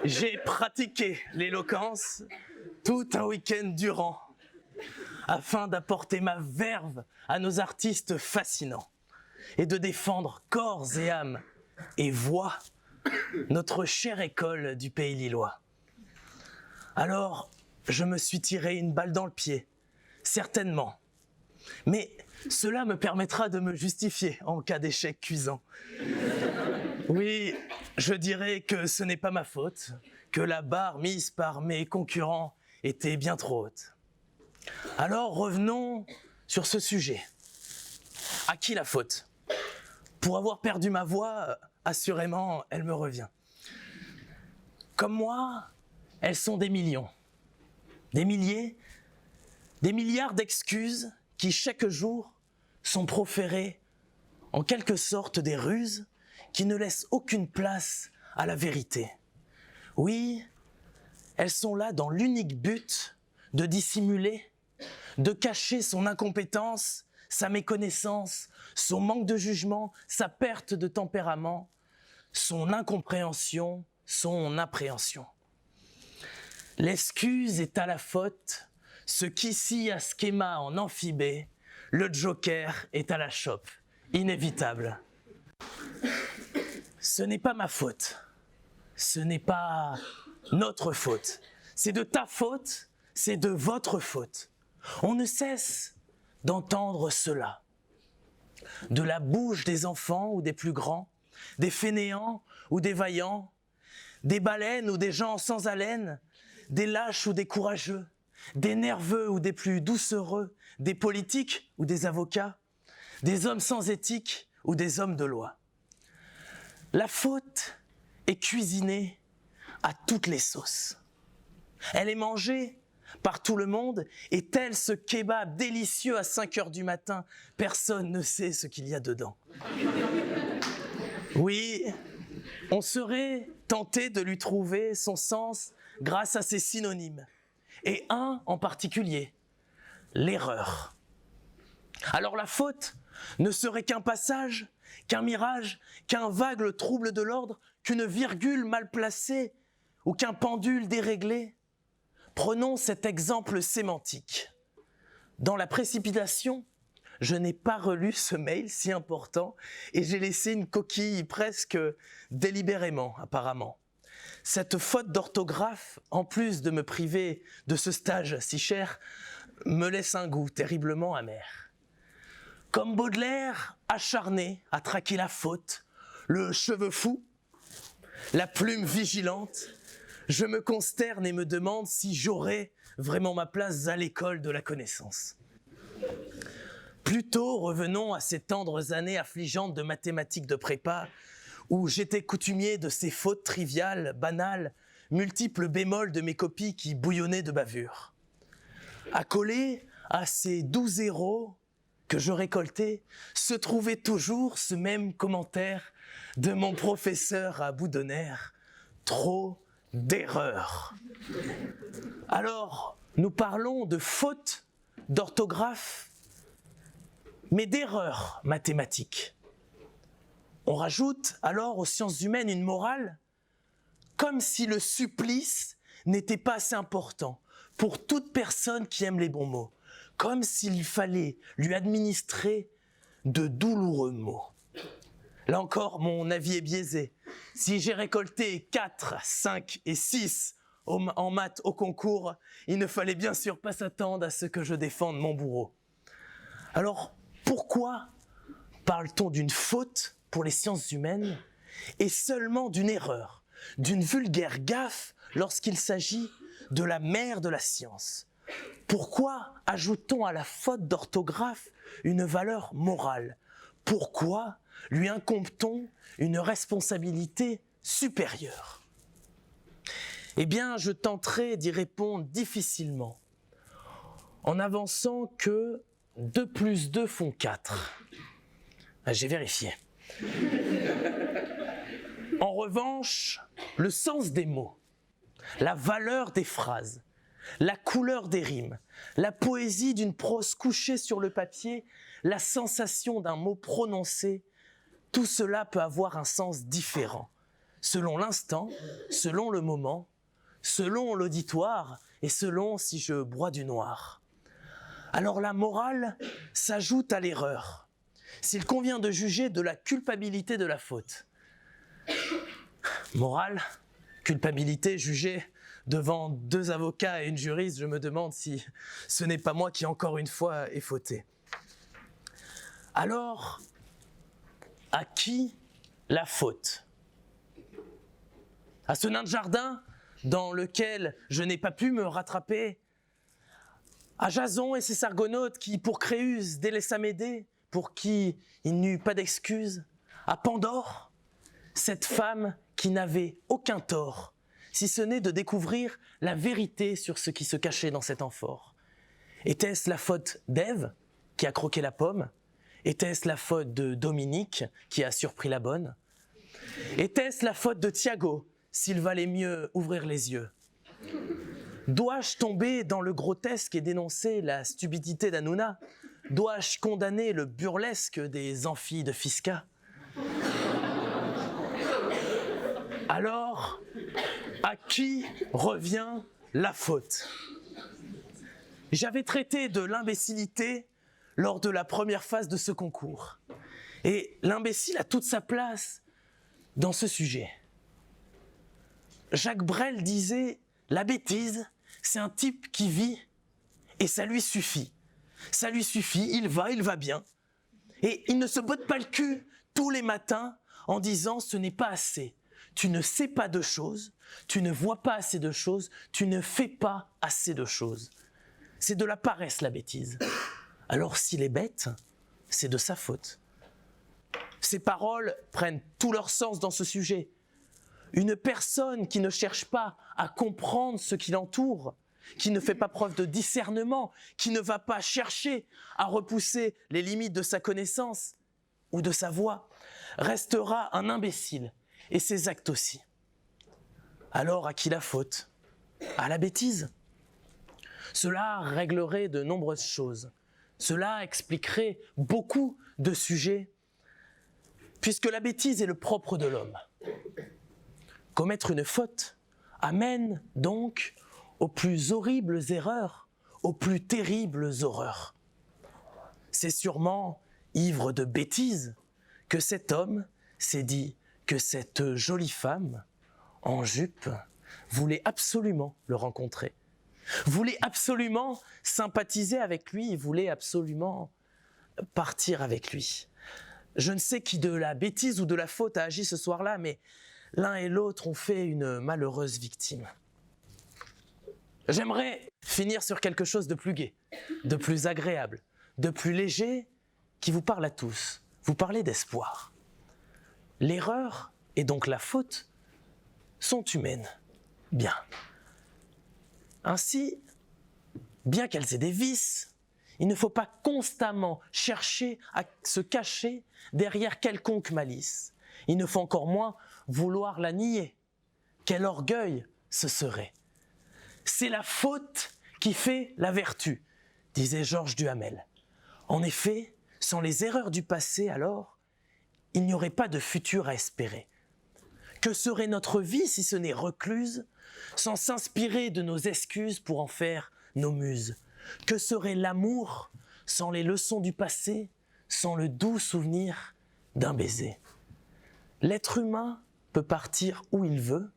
J'ai pratiqué l'éloquence tout un week-end durant afin d'apporter ma verve à nos artistes fascinants et de défendre corps et âme et voix notre chère école du pays lillois. Alors, je me suis tiré une balle dans le pied, certainement. Mais cela me permettra de me justifier en cas d'échec cuisant. Oui, je dirais que ce n'est pas ma faute, que la barre mise par mes concurrents était bien trop haute. Alors revenons sur ce sujet. À qui la faute? Pour avoir perdu ma voix, assurément, elle me revient. Comme moi, elles sont des millions, des milliers, des milliards d'excuses qui chaque jour sont proférées en quelque sorte des ruses qui ne laissent aucune place à la vérité. Oui, elles sont là dans l'unique but de dissimuler, de cacher son incompétence, sa méconnaissance, son manque de jugement, sa perte de tempérament, son incompréhension, son appréhension. L'excuse est à la faute, ce qu'ici à schéma en amphibé, le joker est à la chope, inévitable. Ce n'est pas ma faute, ce n'est pas notre faute, c'est de ta faute, c'est de votre faute. On ne cesse d'entendre cela. De la bouche des enfants ou des plus grands, des fainéants ou des vaillants, des baleines ou des gens sans haleine, des lâches ou des courageux, des nerveux ou des plus doucereux, des politiques ou des avocats, des hommes sans éthique ou des hommes de loi. La faute est cuisinée à toutes les sauces. Elle est mangée par tout le monde et tel ce kebab délicieux à 5 heures du matin, personne ne sait ce qu'il y a dedans. Oui, on serait tenté de lui trouver son sens grâce à ses synonymes, et un en particulier, l'erreur. Alors la faute ne serait qu'un passage, qu'un mirage, qu'un vague trouble de l'ordre, qu'une virgule mal placée ou qu'un pendule déréglé. Prenons cet exemple sémantique. Dans la précipitation, je n'ai pas relu ce mail si important et j'ai laissé une coquille presque délibérément, apparemment. Cette faute d'orthographe, en plus de me priver de ce stage si cher, me laisse un goût terriblement amer. Comme Baudelaire, acharné à traquer la faute, le cheveu fou, la plume vigilante, je me consterne et me demande si j'aurai vraiment ma place à l'école de la connaissance. Plutôt, revenons à ces tendres années affligeantes de mathématiques de prépa, où j'étais coutumier de ces fautes triviales, banales, multiples bémols de mes copies qui bouillonnaient de bavure. Accolé à ces 12 zéros que je récoltais, se trouvait toujours ce même commentaire de mon professeur à bout de nerfs. Trop d'erreurs. Alors, nous parlons de fautes d'orthographe, mais d'erreurs mathématiques. On rajoute alors aux sciences humaines une morale, comme si le supplice n'était pas assez important pour toute personne qui aime les bons mots, comme s'il fallait lui administrer de douloureux mots. Là encore, mon avis est biaisé. Si j'ai récolté 4, 5 et 6 en maths au concours, il ne fallait bien sûr pas s'attendre à ce que je défende mon bourreau. Alors, pourquoi parle-t-on d'une faute pour les sciences humaines et seulement d'une erreur, d'une vulgaire gaffe lorsqu'il s'agit de la mère de la science? Pourquoi ajoute-t-on à la faute d'orthographe une valeur morale? Pourquoi lui incombe-t-on une responsabilité supérieure? Eh bien, je tenterai d'y répondre difficilement, en avançant que 2 plus 2 font 4. J'ai vérifié. En revanche, le sens des mots, la valeur des phrases, la couleur des rimes, la poésie d'une prose couchée sur le papier, la sensation d'un mot prononcé, tout cela peut avoir un sens différent, selon l'instant, selon le moment, selon l'auditoire et selon si je broie du noir. Alors la morale s'ajoute à l'erreur, s'il convient de juger de la culpabilité de la faute. Morale, culpabilité, jugée devant 2 avocats et une juriste, je me demande si ce n'est pas moi qui encore une fois ai fauté. Alors, à qui la faute? À ce nain de jardin dans lequel je n'ai pas pu me rattraper? À Jason et ses argonautes qui, pour Créus, délaissa Médée, pour qui il n'eut pas d'excuse? À Pandore, cette femme qui n'avait aucun tort, si ce n'est de découvrir la vérité sur ce qui se cachait dans cet amphore? Était-ce la faute d'Ève qui a croqué la pomme? Était-ce la faute de Dominique qui a surpris la bonne? Était-ce la faute de Thiago s'il valait mieux ouvrir les yeux? Dois-je tomber dans le grotesque et dénoncer la stupidité d'Hanouna? Dois-je condamner le burlesque des amphis de Fisca? Alors, à qui revient la faute? J'avais traité de l'imbécilité lors de la première phase de ce concours. Et l'imbécile a toute sa place dans ce sujet. Jacques Brel disait « La bêtise, c'est un type qui vit et ça lui suffit. Ça lui suffit, il va bien. Et il ne se botte pas le cul tous les matins en disant « Ce n'est pas assez. Tu ne sais pas de choses, tu ne vois pas assez de choses, tu ne fais pas assez de choses. » C'est de la paresse, la bêtise. Alors s'il est bête, c'est de sa faute. Ces paroles prennent tout leur sens dans ce sujet. Une personne qui ne cherche pas à comprendre ce qui l'entoure, qui ne fait pas preuve de discernement, qui ne va pas chercher à repousser les limites de sa connaissance ou de sa voix, restera un imbécile, et ses actes aussi. Alors à qui la faute? À la bêtise. Cela réglerait de nombreuses choses. Cela expliquerait beaucoup de sujets, puisque la bêtise est le propre de l'homme. Commettre une faute amène donc aux plus horribles erreurs, aux plus terribles horreurs. C'est sûrement ivre de bêtise que cet homme s'est dit que cette jolie femme en jupe voulait absolument le rencontrer, voulait absolument sympathiser avec lui, voulait absolument partir avec lui. Je ne sais qui de la bêtise ou de la faute a agi ce soir-là, mais l'un et l'autre ont fait une malheureuse victime. J'aimerais finir sur quelque chose de plus gai, de plus agréable, de plus léger, qui vous parle à tous. Vous parlez d'espoir. L'erreur et donc la faute sont humaines. Bien. Ainsi, bien qu'elles aient des vices, il ne faut pas constamment chercher à se cacher derrière quelconque malice. Il ne faut encore moins vouloir la nier. Quel orgueil ce serait! C'est la faute qui fait la vertu, disait Georges Duhamel. En effet, sans les erreurs du passé, alors, il n'y aurait pas de futur à espérer. Que serait notre vie si ce n'est recluse, sans s'inspirer de nos excuses pour en faire nos muses? Que serait l'amour sans les leçons du passé, sans le doux souvenir d'un baiser? L'être humain peut partir où il veut,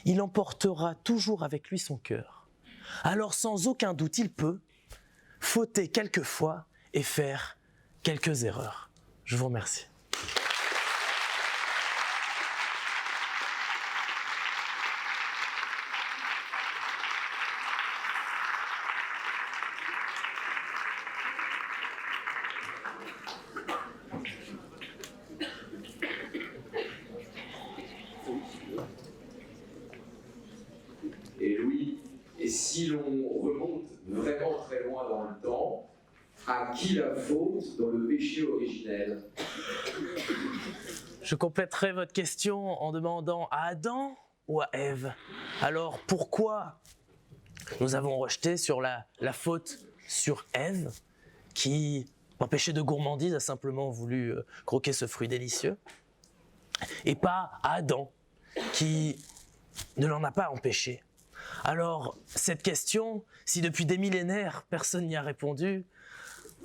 il emportera toujours avec lui son cœur. Alors sans aucun doute, il peut fauter quelquefois et faire quelques erreurs. Je vous remercie. Et Louis, et si l'on remonte vraiment très loin dans le temps, À qui la faute dans le péché originel? Je compléterai votre question en demandant à Adam ou à Ève. Alors pourquoi nous avons rejeté sur la faute sur Ève, qui, par péché de gourmandise, a simplement voulu croquer ce fruit délicieux, et pas à Adam, qui ne l'en a pas empêché? Alors, cette question, si depuis des millénaires, personne n'y a répondu,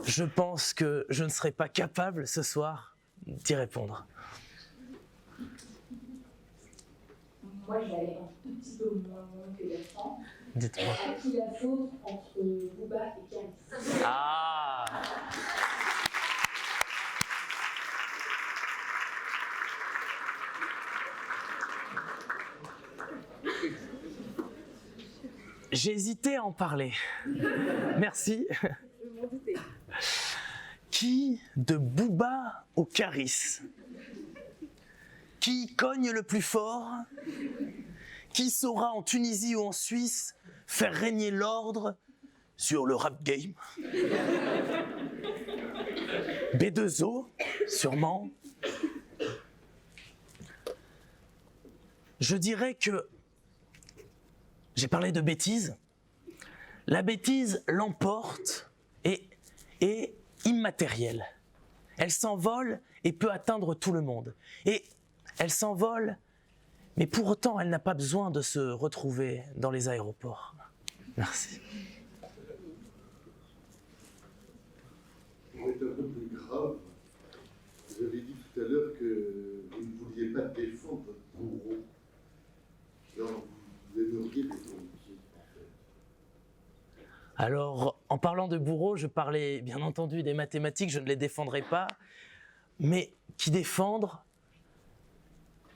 je pense que je ne serai pas capable ce soir d'y répondre. Moi, j'allais un tout petit peu moins loin que Bertrand. Dites-moi. À qui la faute entre Booba et Caris? Ah! J'ai hésité à en parler. Merci. Je m'en doutais. Qui de Booba au Caris? Qui cogne le plus fort? Qui saura en Tunisie ou en Suisse faire régner l'ordre sur le rap game? B2O, sûrement. Je dirais que j'ai parlé de bêtise. La bêtise l'emporte et est immatérielle. Elle s'envole et peut atteindre tout le monde. Et elle s'envole, mais pour autant, elle n'a pas besoin de se retrouver dans les aéroports. Merci. Pour être un peu plus grave, vous avez dit tout à l'heure que vous ne vouliez pas défendre votre bourreau. Alors, vous aimeriez défendre qui, en fait? Alors, en parlant de bourreau, je parlais bien entendu des mathématiques, je ne les défendrai pas, mais qui défendre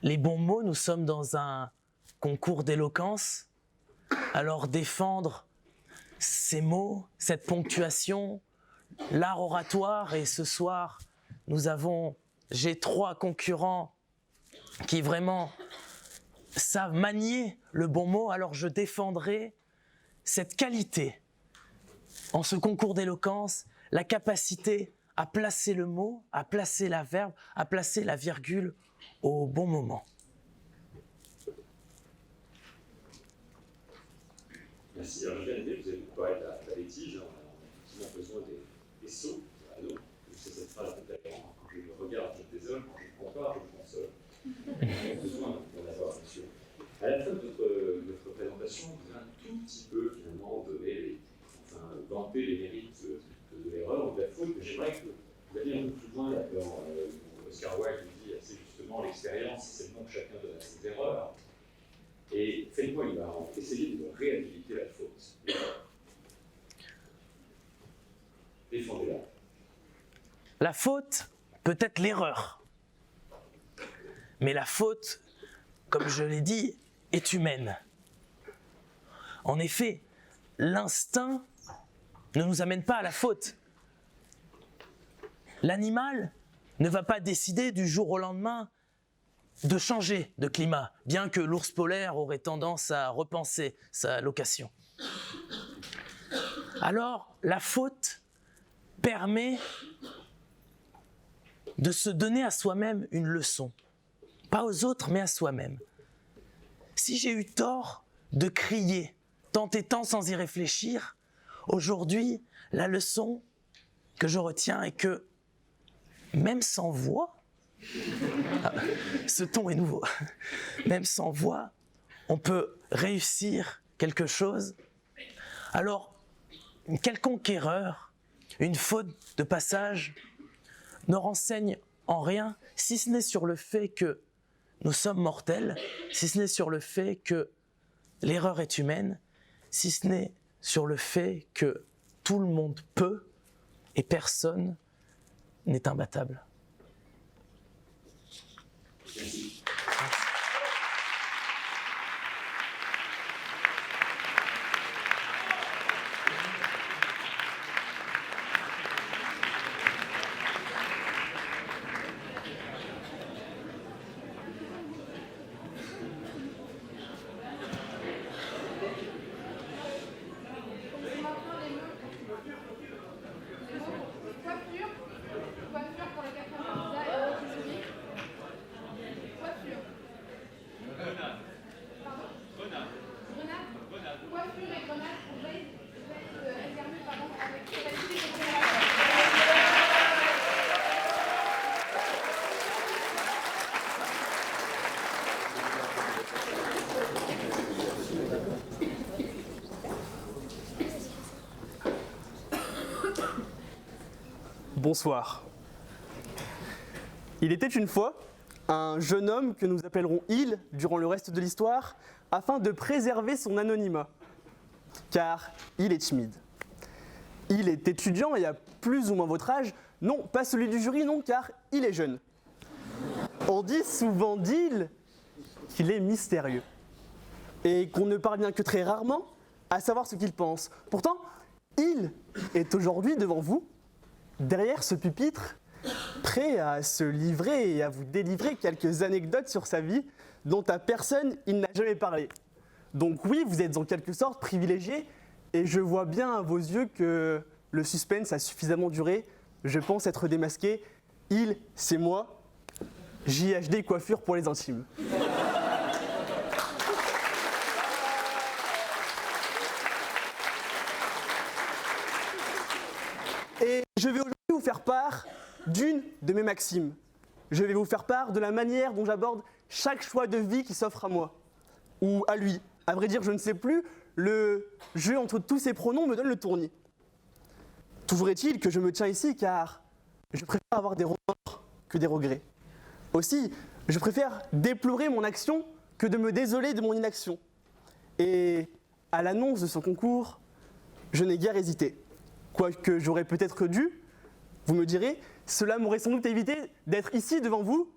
les bons mots? Nous sommes dans un concours d'éloquence, alors défendre ces mots, cette ponctuation, l'art oratoire, et ce soir, j'ai 3 concurrents qui vraiment savent manier le bon mot, alors je défendrai cette qualité en ce concours d'éloquence, la capacité à placer le mot, à placer la verbe, à placer la virgule au bon moment. Merci. Alors, je viens de dire, vous avez beaucoup parlé de la bêtise. On a effectivement besoin des sauts à l'eau. C'est cette phrase tout à l'heure. Quand je regarde, je désole. Quand je compare, je console. On a besoin d'en avoir, bien sûr. À la fin de votre présentation, vous avez un tout petit peu, finalement, vanté les mérites de l'erreur ou de la faute. Mais j'aimerais que vous alliez un peu plus loin là-dedans. Oscar Wilde nous dit assez justement l'expérience, c'est le nom que chacun donne à ses erreurs. Et faites-moi une marrante, essayez de réhabiliter la faute. Défendez-la. La faute peut être l'erreur. Mais la faute, comme je l'ai dit, est humaine. En effet, l'instinct ne nous amène pas à la faute. L'animal ne va pas décider du jour au lendemain de changer de climat, bien que l'ours polaire aurait tendance à repenser sa location. Alors, la faute permet de se donner à soi-même une leçon. Pas aux autres, mais à soi-même. Si j'ai eu tort de crier, tant et tant sans y réfléchir, aujourd'hui, la leçon que je retiens est que, même sans voix, ce ton est nouveau, même sans voix, on peut réussir quelque chose. Alors, une quelconque erreur, une faute de passage, ne renseigne en rien, si ce n'est sur le fait que nous sommes mortels, si ce n'est sur le fait que l'erreur est humaine, si ce n'est sur le fait que tout le monde peut et personne n'est imbattable. Merci. Maintenant, les mots Bonsoir. Il était une fois un jeune homme que nous appellerons Il durant le reste de l'histoire, afin de préserver son anonymat, car il est timide. Il est étudiant et a plus ou moins votre âge, non, pas celui du jury, non, car il est jeune. On dit souvent d'Il qu'il est mystérieux, et qu'on ne parvient que très rarement à savoir ce qu'il pense. Pourtant, Il est aujourd'hui devant vous, derrière ce pupitre, prêt à se livrer et à vous délivrer quelques anecdotes sur sa vie dont à personne il n'a jamais parlé. Donc oui, vous êtes en quelque sorte privilégié et je vois bien à vos yeux que le suspense a suffisamment duré. Je pense être démasqué. Il, c'est moi. JHD coiffure pour les intimes. Et je vais aujourd'hui vous faire part d'une de mes maximes. Je vais vous faire part de la manière dont j'aborde chaque choix de vie qui s'offre à moi. Ou à lui. À vrai dire, je ne sais plus, le jeu entre tous ces pronoms me donne le tournis. Toujours est-il que je me tiens ici car je préfère avoir des remords que des regrets. Aussi, je préfère déplorer mon action que de me désoler de mon inaction. Et à l'annonce de ce concours, je n'ai guère hésité. Quoique j'aurais peut-être dû, vous me direz, cela m'aurait sans doute évité d'être ici devant vous,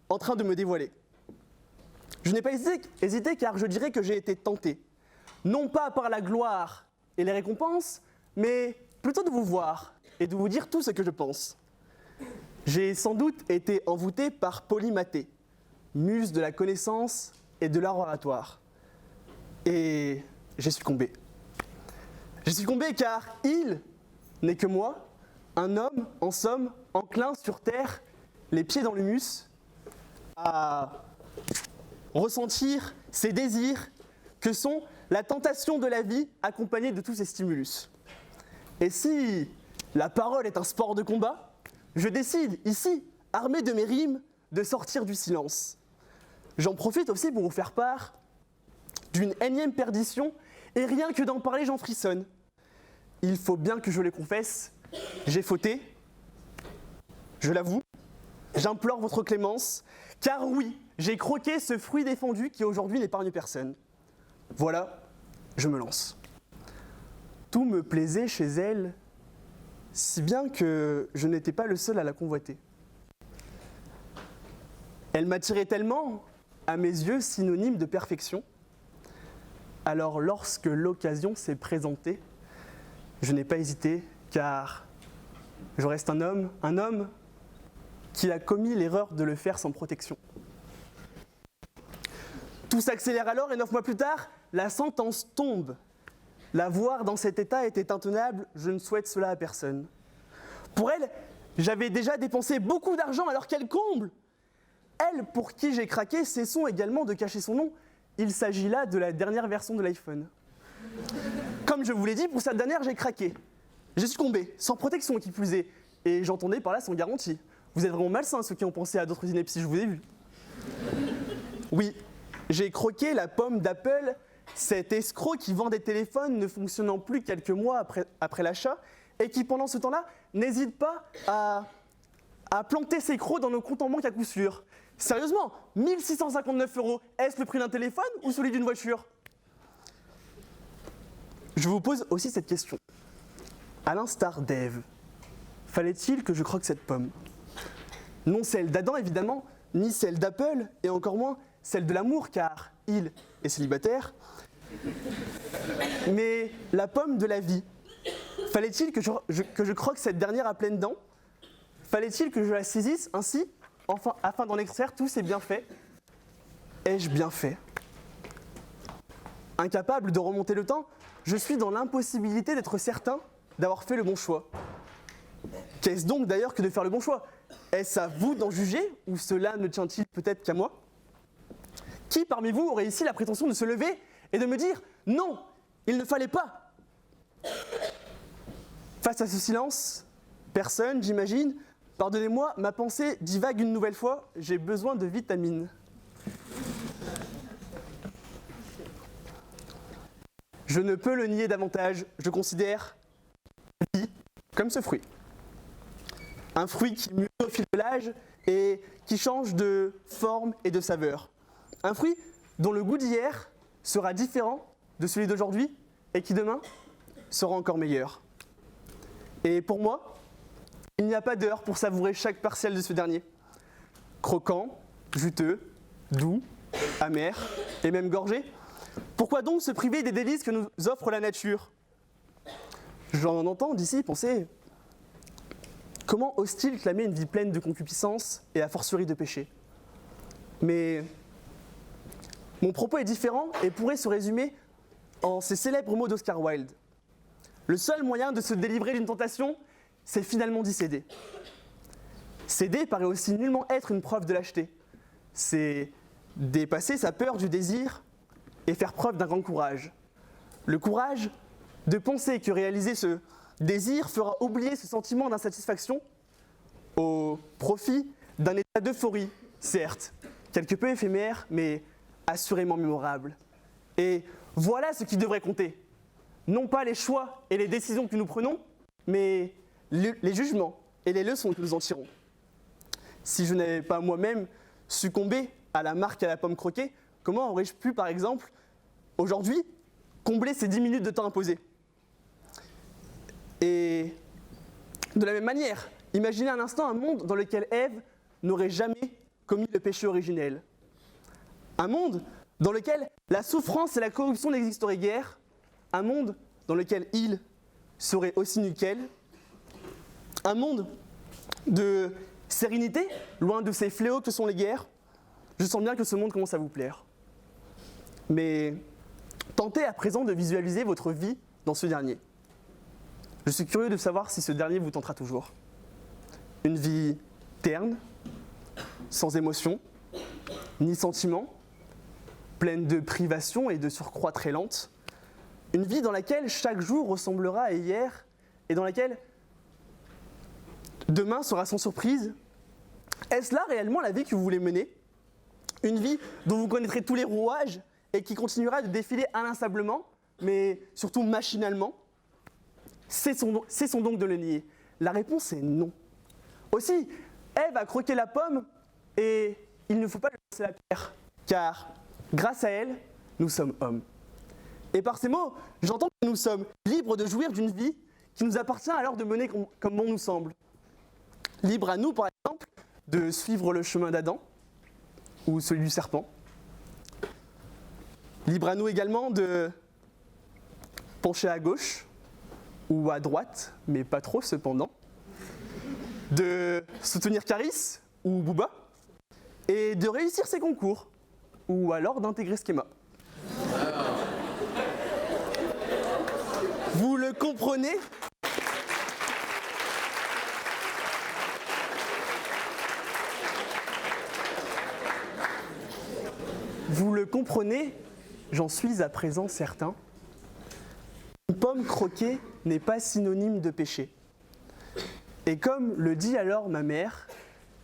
en train de me dévoiler. Je n'ai pas hésité car je dirais que j'ai été tenté, non pas par la gloire et les récompenses, mais plutôt de vous voir et de vous dire tout ce que je pense. J'ai sans doute été envoûté par Polymathée, muse de la connaissance et de l'art oratoire. Et j'ai succombé. J'ai succombé car il n'est que moi, un homme, en somme, enclin sur terre, les pieds dans l'humus, à ressentir ces désirs que sont la tentation de la vie accompagnée de tous ces stimulus. Et si la parole est un sport de combat, je décide ici, armé de mes rimes, de sortir du silence. J'en profite aussi pour vous faire part d'une énième perdition, et rien que d'en parler, j'en frissonne. Il faut bien que je le confesse, j'ai fauté, je l'avoue, j'implore votre clémence, car oui, j'ai croqué ce fruit défendu qui aujourd'hui n'épargne personne. Voilà, je me lance. Tout me plaisait chez elle, si bien que je n'étais pas le seul à la convoiter. Elle m'attirait tellement, à mes yeux, synonyme de perfection. Alors lorsque l'occasion s'est présentée, je n'ai pas hésité, car je reste un homme qui a commis l'erreur de le faire sans protection. Tout s'accélère alors et 9 mois plus tard, la sentence tombe. La voir dans cet état était intenable, je ne souhaite cela à personne. Pour elle, j'avais déjà dépensé beaucoup d'argent alors qu'elle comble. Elle, pour qui j'ai craqué, cessons également de cacher son nom. Il s'agit là de la dernière version de l'iPhone. Comme je vous l'ai dit, pour cette dernière, j'ai craqué. J'ai succombé, sans protection qui plus est. Et j'entendais par là sans garantie. Vous êtes vraiment malsains ceux qui ont pensé à d'autres inepties, je vous ai vu. Oui, j'ai croqué la pomme d'Apple, cet escroc qui vend des téléphones ne fonctionnant plus quelques mois après l'achat et qui pendant ce temps-là n'hésite pas à planter ses crocs dans nos comptes en banque à coup sûr. Sérieusement, 1 659 €, est-ce le prix d'un téléphone ou celui d'une voiture ? Je vous pose aussi cette question. À l'instar d'Ève, fallait-il que je croque cette pomme ? Non celle d'Adam évidemment, ni celle d'Apple, et encore moins celle de l'amour, car il est célibataire. Mais la pomme de la vie, fallait-il que je croque cette dernière à pleines dents ? Fallait-il que je la saisisse ainsi, enfin, afin d'en extraire tous ses bienfaits ? Ai-je bien fait ? Incapable de remonter le temps, je suis dans l'impossibilité d'être certain d'avoir fait le bon choix. Qu'est-ce donc d'ailleurs que de faire le bon choix ? Est-ce à vous d'en juger, ou cela ne tient-il peut-être qu'à moi ? Qui parmi vous aurait ici la prétention de se lever et de me dire « Non, il ne fallait pas » ? Face à ce silence, personne, j'imagine. Pardonnez-moi, ma pensée divague une nouvelle fois, j'ai besoin de vitamines. Je ne peux le nier davantage, je considère la vie comme ce fruit. Un fruit qui mûrit au fil de l'âge et qui change de forme et de saveur. Un fruit dont le goût d'hier sera différent de celui d'aujourd'hui et qui demain sera encore meilleur. Et pour moi, il n'y a pas d'heure pour savourer chaque parcelle de ce dernier. Croquant, juteux, doux, amer et même gorgé. Pourquoi donc se priver des délices que nous offre la nature? J'en entends d'ici penser: comment ose-t-il clamer une vie pleine de concupiscence et a fortiori de péché? Mais mon propos est différent et pourrait se résumer en ces célèbres mots d'Oscar Wilde. Le seul moyen de se délivrer d'une tentation, c'est finalement d'y céder. Céder paraît aussi nullement être une preuve de lâcheté. C'est dépasser sa peur du désir et faire preuve d'un grand courage. Le courage de penser que réaliser ce désir fera oublier ce sentiment d'insatisfaction au profit d'un état d'euphorie, certes, quelque peu éphémère, mais assurément mémorable. Et voilà ce qui devrait compter. Non pas les choix et les décisions que nous prenons, mais les jugements et les leçons que nous en tirons. Si je n'avais pas moi-même succombé à la marque à la pomme croquée, comment aurais-je pu, par exemple, aujourd'hui, combler ces 10 minutes de temps imposés? Et de la même manière, imaginez un instant un monde dans lequel Ève n'aurait jamais commis le péché originel. Un monde dans lequel la souffrance et la corruption n'existeraient guère. Un monde dans lequel il serait aussi nu qu'elle. Un monde de sérénité, loin de ces fléaux que sont les guerres. Je sens bien que ce monde commence à vous plaire. Mais tentez à présent de visualiser votre vie dans ce dernier. Je suis curieux de savoir si ce dernier vous tentera toujours. Une vie terne, sans émotion, ni sentiment, pleine de privations et de surcroît très lente. Une vie dans laquelle chaque jour ressemblera à hier et dans laquelle demain sera sans surprise. Est-ce là réellement la vie que vous voulez mener? Une vie dont vous connaîtrez tous les rouages et qui continuera de défiler inlassablement, mais surtout machinalement? Cessons donc de le nier. La réponse est non. Aussi, Ève a croqué la pomme et il ne faut pas lui lancer la pierre, car grâce à elle, nous sommes hommes. Et par ces mots, j'entends que nous sommes libres de jouir d'une vie qui nous appartient alors de mener comme bon nous semble. Libre à nous, par exemple, de suivre le chemin d'Adam ou celui du serpent. Libre à nous également de pencher à gauche ou à droite, mais pas trop cependant. De soutenir Caris ou Booba et de réussir ses concours ou alors d'intégrer Schema. Vous le comprenez ? Vous le comprenez, j'en suis à présent certain. Une pomme croquée n'est pas synonyme de péché. Et comme le dit alors ma mère,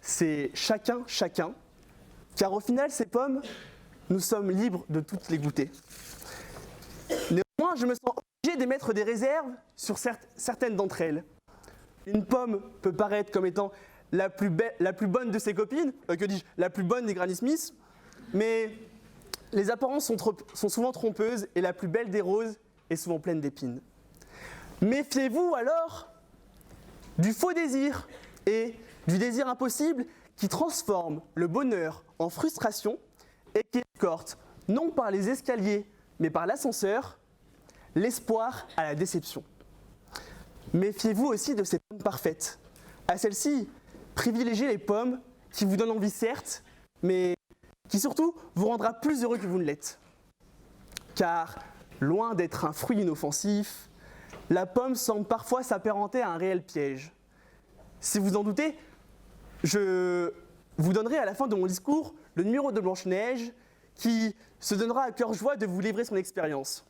c'est chacun, car au final, ces pommes, nous sommes libres de toutes les goûter. Néanmoins, je me sens obligé d'émettre des réserves sur certaines d'entre elles. Une pomme peut paraître comme étant la plus bonne de ses copines, la plus bonne des Granny Smith, mais les apparences sont souvent trompeuses et la plus belle des roses est souvent pleine d'épines. Méfiez-vous alors du faux désir et du désir impossible qui transforme le bonheur en frustration et qui escorte, non par les escaliers, mais par l'ascenseur, l'espoir à la déception. Méfiez-vous aussi de ces pommes parfaites. À celles-ci, privilégiez les pommes qui vous donnent envie certes, mais qui surtout vous rendra plus heureux que vous ne l'êtes. Car, loin d'être un fruit inoffensif, la pomme semble parfois s'apparenter à un réel piège. Si vous en doutez, je vous donnerai à la fin de mon discours le numéro de Blanche-Neige qui se donnera à cœur joie de vous livrer son expérience.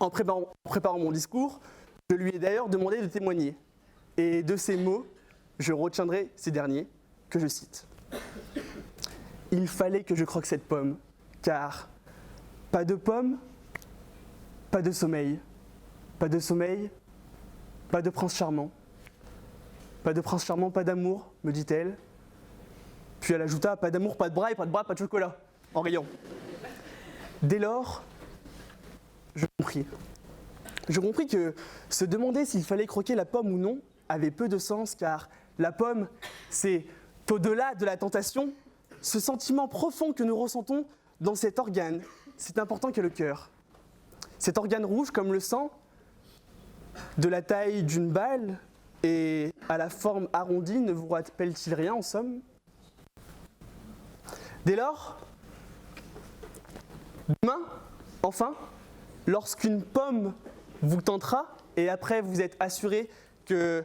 En préparant mon discours, je lui ai d'ailleurs demandé de témoigner. Et de ces mots, je retiendrai ces derniers, que je cite. « Il fallait que je croque cette pomme, car pas de pomme, pas de sommeil. Pas de sommeil, pas de prince charmant. Pas de prince charmant, pas d'amour, me dit-elle. Puis elle ajouta, pas d'amour, pas de bras, et pas de bras, pas de chocolat, en riant. Dès lors, je compris. Je compris que se demander s'il fallait croquer la pomme ou non avait peu de sens, car la pomme, c'est au-delà de la tentation, ce sentiment profond que nous ressentons dans cet organe, c'est important qu'est le cœur. Cet organe rouge comme le sang, de la taille d'une balle et à la forme arrondie, ne vous rappelle-t-il rien en somme? Dès lors, demain, enfin, lorsqu'une pomme vous tentera et après vous êtes assuré que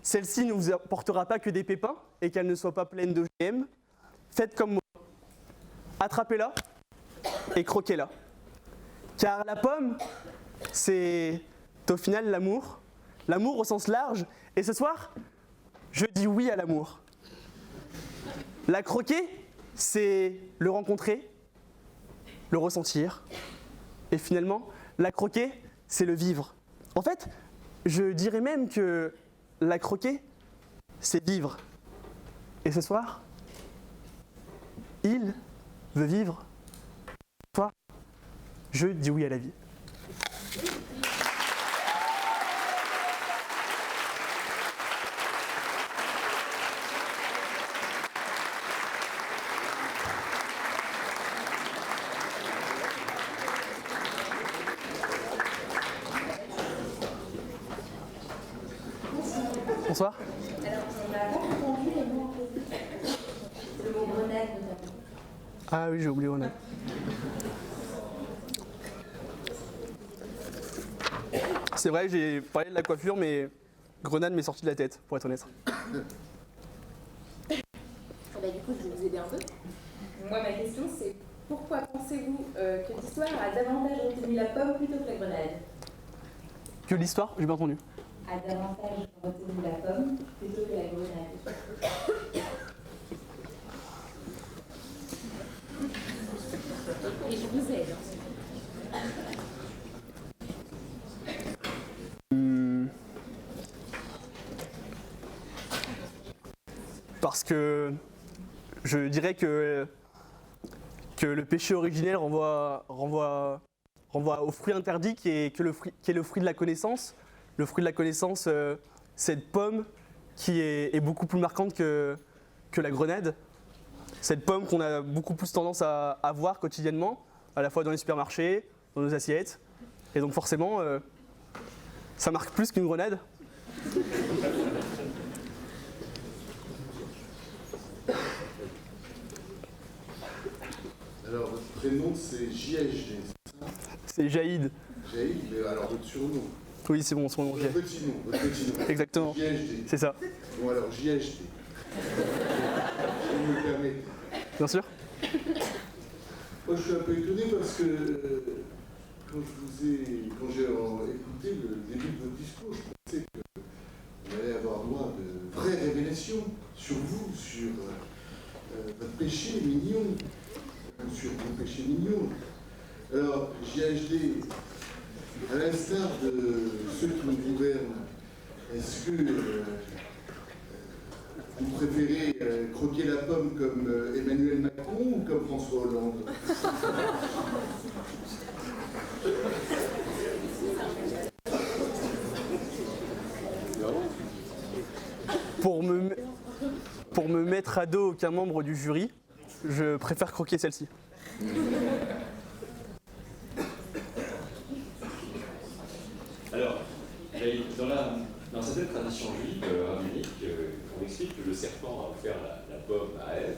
celle-ci ne vous apportera pas que des pépins et qu'elle ne soit pas pleine de GM, faites comme moi. Attrapez-la et croquez-la. Car la pomme, c'est au final l'amour. L'amour au sens large. Et ce soir, je dis oui à l'amour. La croquer, c'est le rencontrer, le ressentir. Et finalement, la croquer, c'est le vivre. En fait, je dirais même que la croquer, c'est vivre. Et ce soir, il veut vivre. Toi, je dis oui à la vie. Bonsoir. Alors, on n'a pas entendu les mots opposés. Le mot grenade, notamment. Ah oui, j'ai oublié grenade. C'est vrai, j'ai parlé de la coiffure, mais grenade m'est sortie de la tête, pour être honnête. Bah, du coup, je vais vous aider un peu. Moi, ma question, c'est pourquoi pensez-vous que l'histoire a davantage retenu la pomme plutôt que la grenade? Que l'histoire, j'ai pas entendu. A davantage retenu la pomme plutôt que la grenade. Et je vous aide. Parce que je dirais que le péché originel renvoie au fruit interdit qui est le fruit de la connaissance. Le fruit de la connaissance, cette pomme qui est beaucoup plus marquante que la grenade. Cette pomme qu'on a beaucoup plus tendance à voir quotidiennement, à la fois dans les supermarchés, dans nos assiettes. Et donc forcément, ça marque plus qu'une grenade. Alors, votre prénom, c'est JHD, c'est ça? C'est Jaïd. Jaïd, mais alors votre surnom? Oui, c'est bon, son nom. Votre petit nom. Exactement. JHD. C'est ça. Bon, alors, JHD. Si vous me permettez. Bien sûr. Moi, je suis un peu étonné parce que quand j'ai écouté le début de votre discours, je pensais qu'on allait avoir droit à de vraies révélations sur vous, sur votre péché mignon, sur vos péchés mignons. Alors, JHD, à l'instar de ceux qui nous gouvernent, est-ce que vous préférez croquer la pomme comme Emmanuel Macron ou comme François Hollande? Pour me mettre à dos aucun membre du jury, je préfère croquer celle-ci. Alors, dans certaines traditions juives rabbiniques, on explique que le serpent a offert la pomme à Ève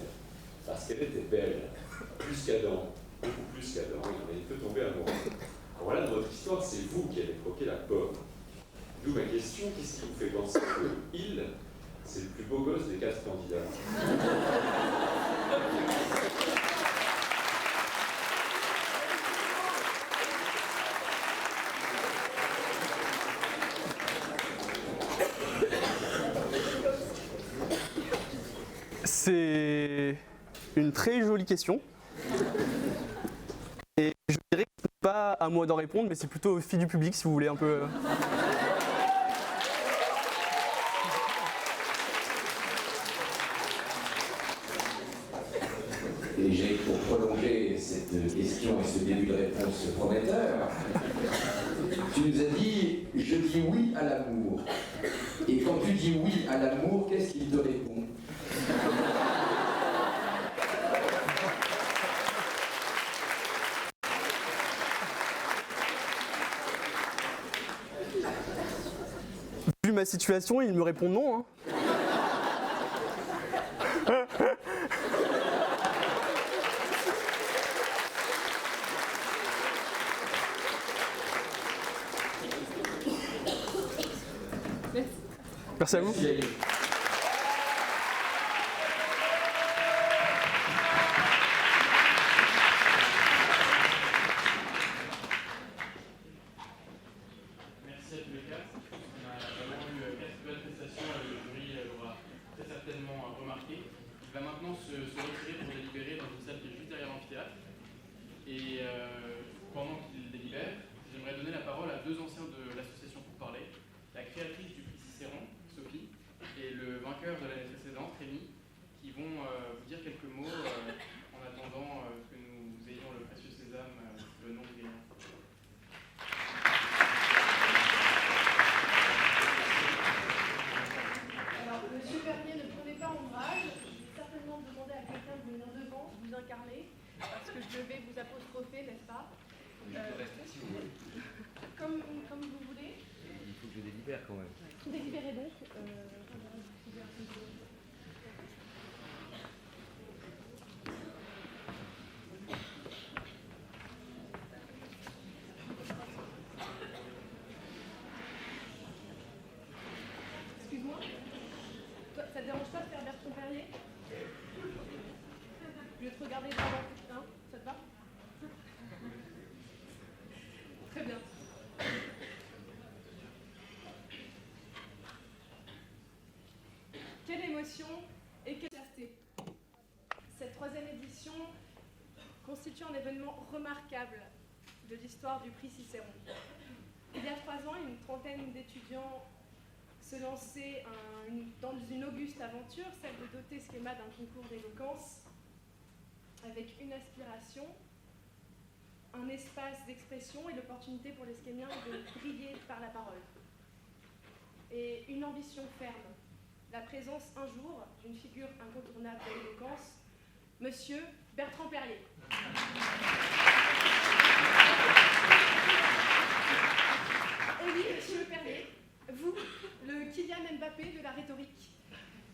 parce qu'elle était belle, plus qu'Adam, beaucoup plus qu'Adam, il en a fait tomber amoureux. Alors voilà, dans votre histoire, c'est vous qui avez croqué la pomme. D'où ma question, qu'est-ce qui vous fait penser que il, c'est le plus beau gosse des 4 candidats? C'est une très jolie question. Et je dirais que c'est pas à moi d'en répondre, mais c'est plutôt aux filles du public si vous voulez un peu. Et j'ai, pour prolonger cette question et ce début de réponse prometteur, tu nous as dit « je dis oui à l'amour ». Et quand tu dis oui à l'amour, qu'est-ce qu'il te répond? Vu ma situation, il me répond non. Hein. Merci à vous. Merci à tous les quatre. On a vraiment eu 4 belles prestations et le jury l'aura très certainement remarqué. Il va maintenant se retirer pour délibérer dans une salle qui est juste derrière l'amphithéâtre. Et pendant qu'il délibère, j'aimerais donner la parole à 2 anciens de l'association Pour Parler, la créatrice du prix Cicéron, Sophie, et le vainqueur de l'année précédente, Rémi, qui vont vous dire quelques mots en attendant que nous ayons le précieux sésame, le nom du gagnant. Alors, monsieur Bernier, ne prenez pas ombrage. Je vais certainement demander à quelqu'un de venir devant, vous incarner, parce que je vais vous apostropher, n'est-ce pas? Comme vous voulez. Il faut que je délibère quand même. Délibérez donc. Excuse-moi. Toi, ça te dérange pas de faire Bertrand Perrier? Je vais te regarder devant, hein? Ça te va? Très bien. Quelle émotion et quelle fierté. Cette 3e édition constitue un événement remarquable de l'histoire du prix Cicéron. Il y a 3 ans, une trentaine d'étudiants se lançaient dans une auguste aventure, celle de doter Schema d'un concours d'éloquence avec une aspiration, un espace d'expression et l'opportunité pour les schémiens de briller par la parole. Et une ambition ferme, la présence un jour d'une figure incontournable de l'éloquence, Monsieur Bertrand Perrier. Et oui, Monsieur Perrier, vous, le Kylian Mbappé de la rhétorique,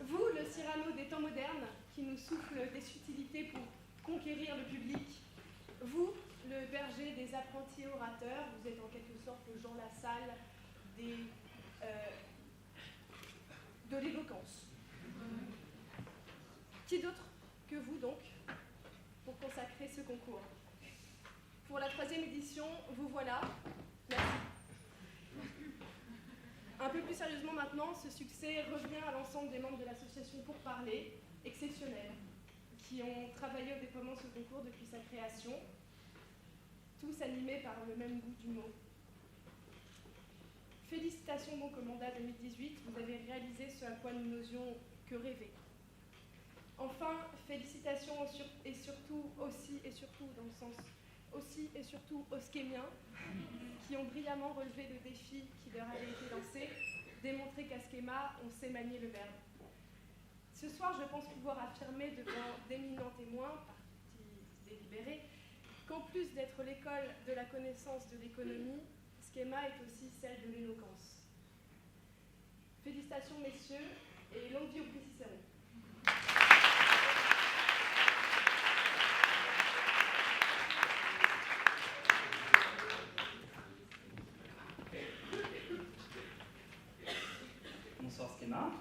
vous, le Cyrano des temps modernes, qui nous souffle des subtilités pour conquérir le public, vous, le berger des apprentis orateurs, vous êtes en quelque sorte le Jean Lassalle de l'éloquence. Qui d'autre que vous donc pour consacrer ce concours? Pour la 3e édition, vous voilà. Merci. Un peu plus sérieusement maintenant, ce succès revient à l'ensemble des membres de l'association Pour Parler, exceptionnels, qui ont travaillé au déploiement de ce concours depuis sa création, tous animés par le même goût du mot. Félicitations donc au mandat 2018, vous avez réalisé ce à quoi nous n'osions que rêver. Enfin, félicitations et surtout aux Schémiens qui ont brillamment relevé le défi qui leur avait été lancé, démontrer qu'à Schema, on sait manier le verbe. Ce soir, je pense pouvoir affirmer devant d'éminents témoins, partis délibérés, qu'en plus d'être l'école de la connaissance de l'économie, Schema est aussi celle de l'éloquence. Félicitations messieurs et longue vie au prix Cicéron. Bonsoir Schema.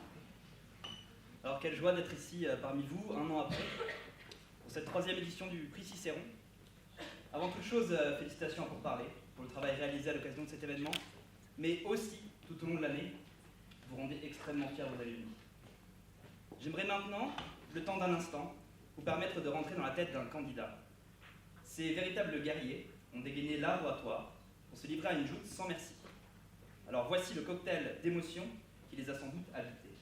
Alors quelle joie d'être ici parmi vous un an après pour cette 3e édition du prix Cicéron. Avant toute chose, félicitations à Pour Parler pour le travail réalisé à l'occasion de cet événement, mais aussi tout au long de l'année, vous rendez extrêmement fiers vos alumni. J'aimerais maintenant, le temps d'un instant, vous permettre de rentrer dans la tête d'un candidat. Ces véritables guerriers ont dégainé l'art oratoire pour se livrer à une joute sans merci. Alors voici le cocktail d'émotions qui les a sans doute habités.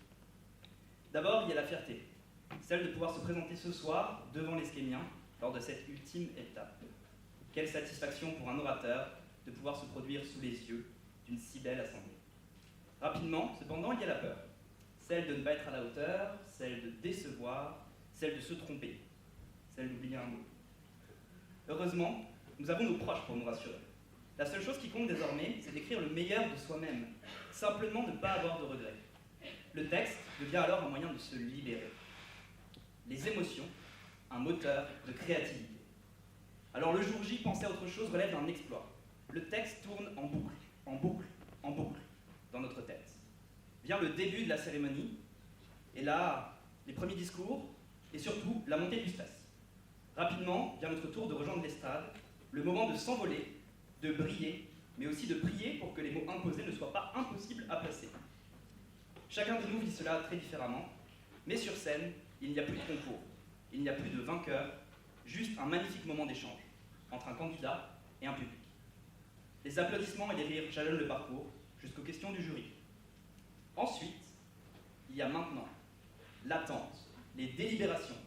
D'abord, il y a la fierté, celle de pouvoir se présenter ce soir devant les Schémiens lors de cette ultime étape. Quelle satisfaction pour un orateur de pouvoir se produire sous les yeux d'une si belle assemblée. Rapidement, cependant, il y a la peur. Celle de ne pas être à la hauteur, celle de décevoir, celle de se tromper, celle d'oublier un mot. Heureusement, nous avons nos proches pour nous rassurer. La seule chose qui compte désormais, c'est d'écrire le meilleur de soi-même, simplement ne pas avoir de regrets. Le texte devient alors un moyen de se libérer. Les émotions, un moteur de créativité. Alors le jour J, penser à autre chose relève d'un exploit. Le texte tourne en boucle, en boucle, en boucle, dans notre tête. Vient le début de la cérémonie, et là, les premiers discours, et surtout la montée du stress. Rapidement, vient notre tour de rejoindre l'estrade, le moment de s'envoler, de briller, mais aussi de prier pour que les mots imposés ne soient pas impossibles à placer. Chacun de nous vit cela très différemment, mais sur scène, il n'y a plus de concours, il n'y a plus de vainqueur, juste un magnifique moment d'échange entre un candidat et un public. Les applaudissements et les rires jalonnent le parcours jusqu'aux questions du jury. Ensuite, il y a maintenant l'attente, les délibérations.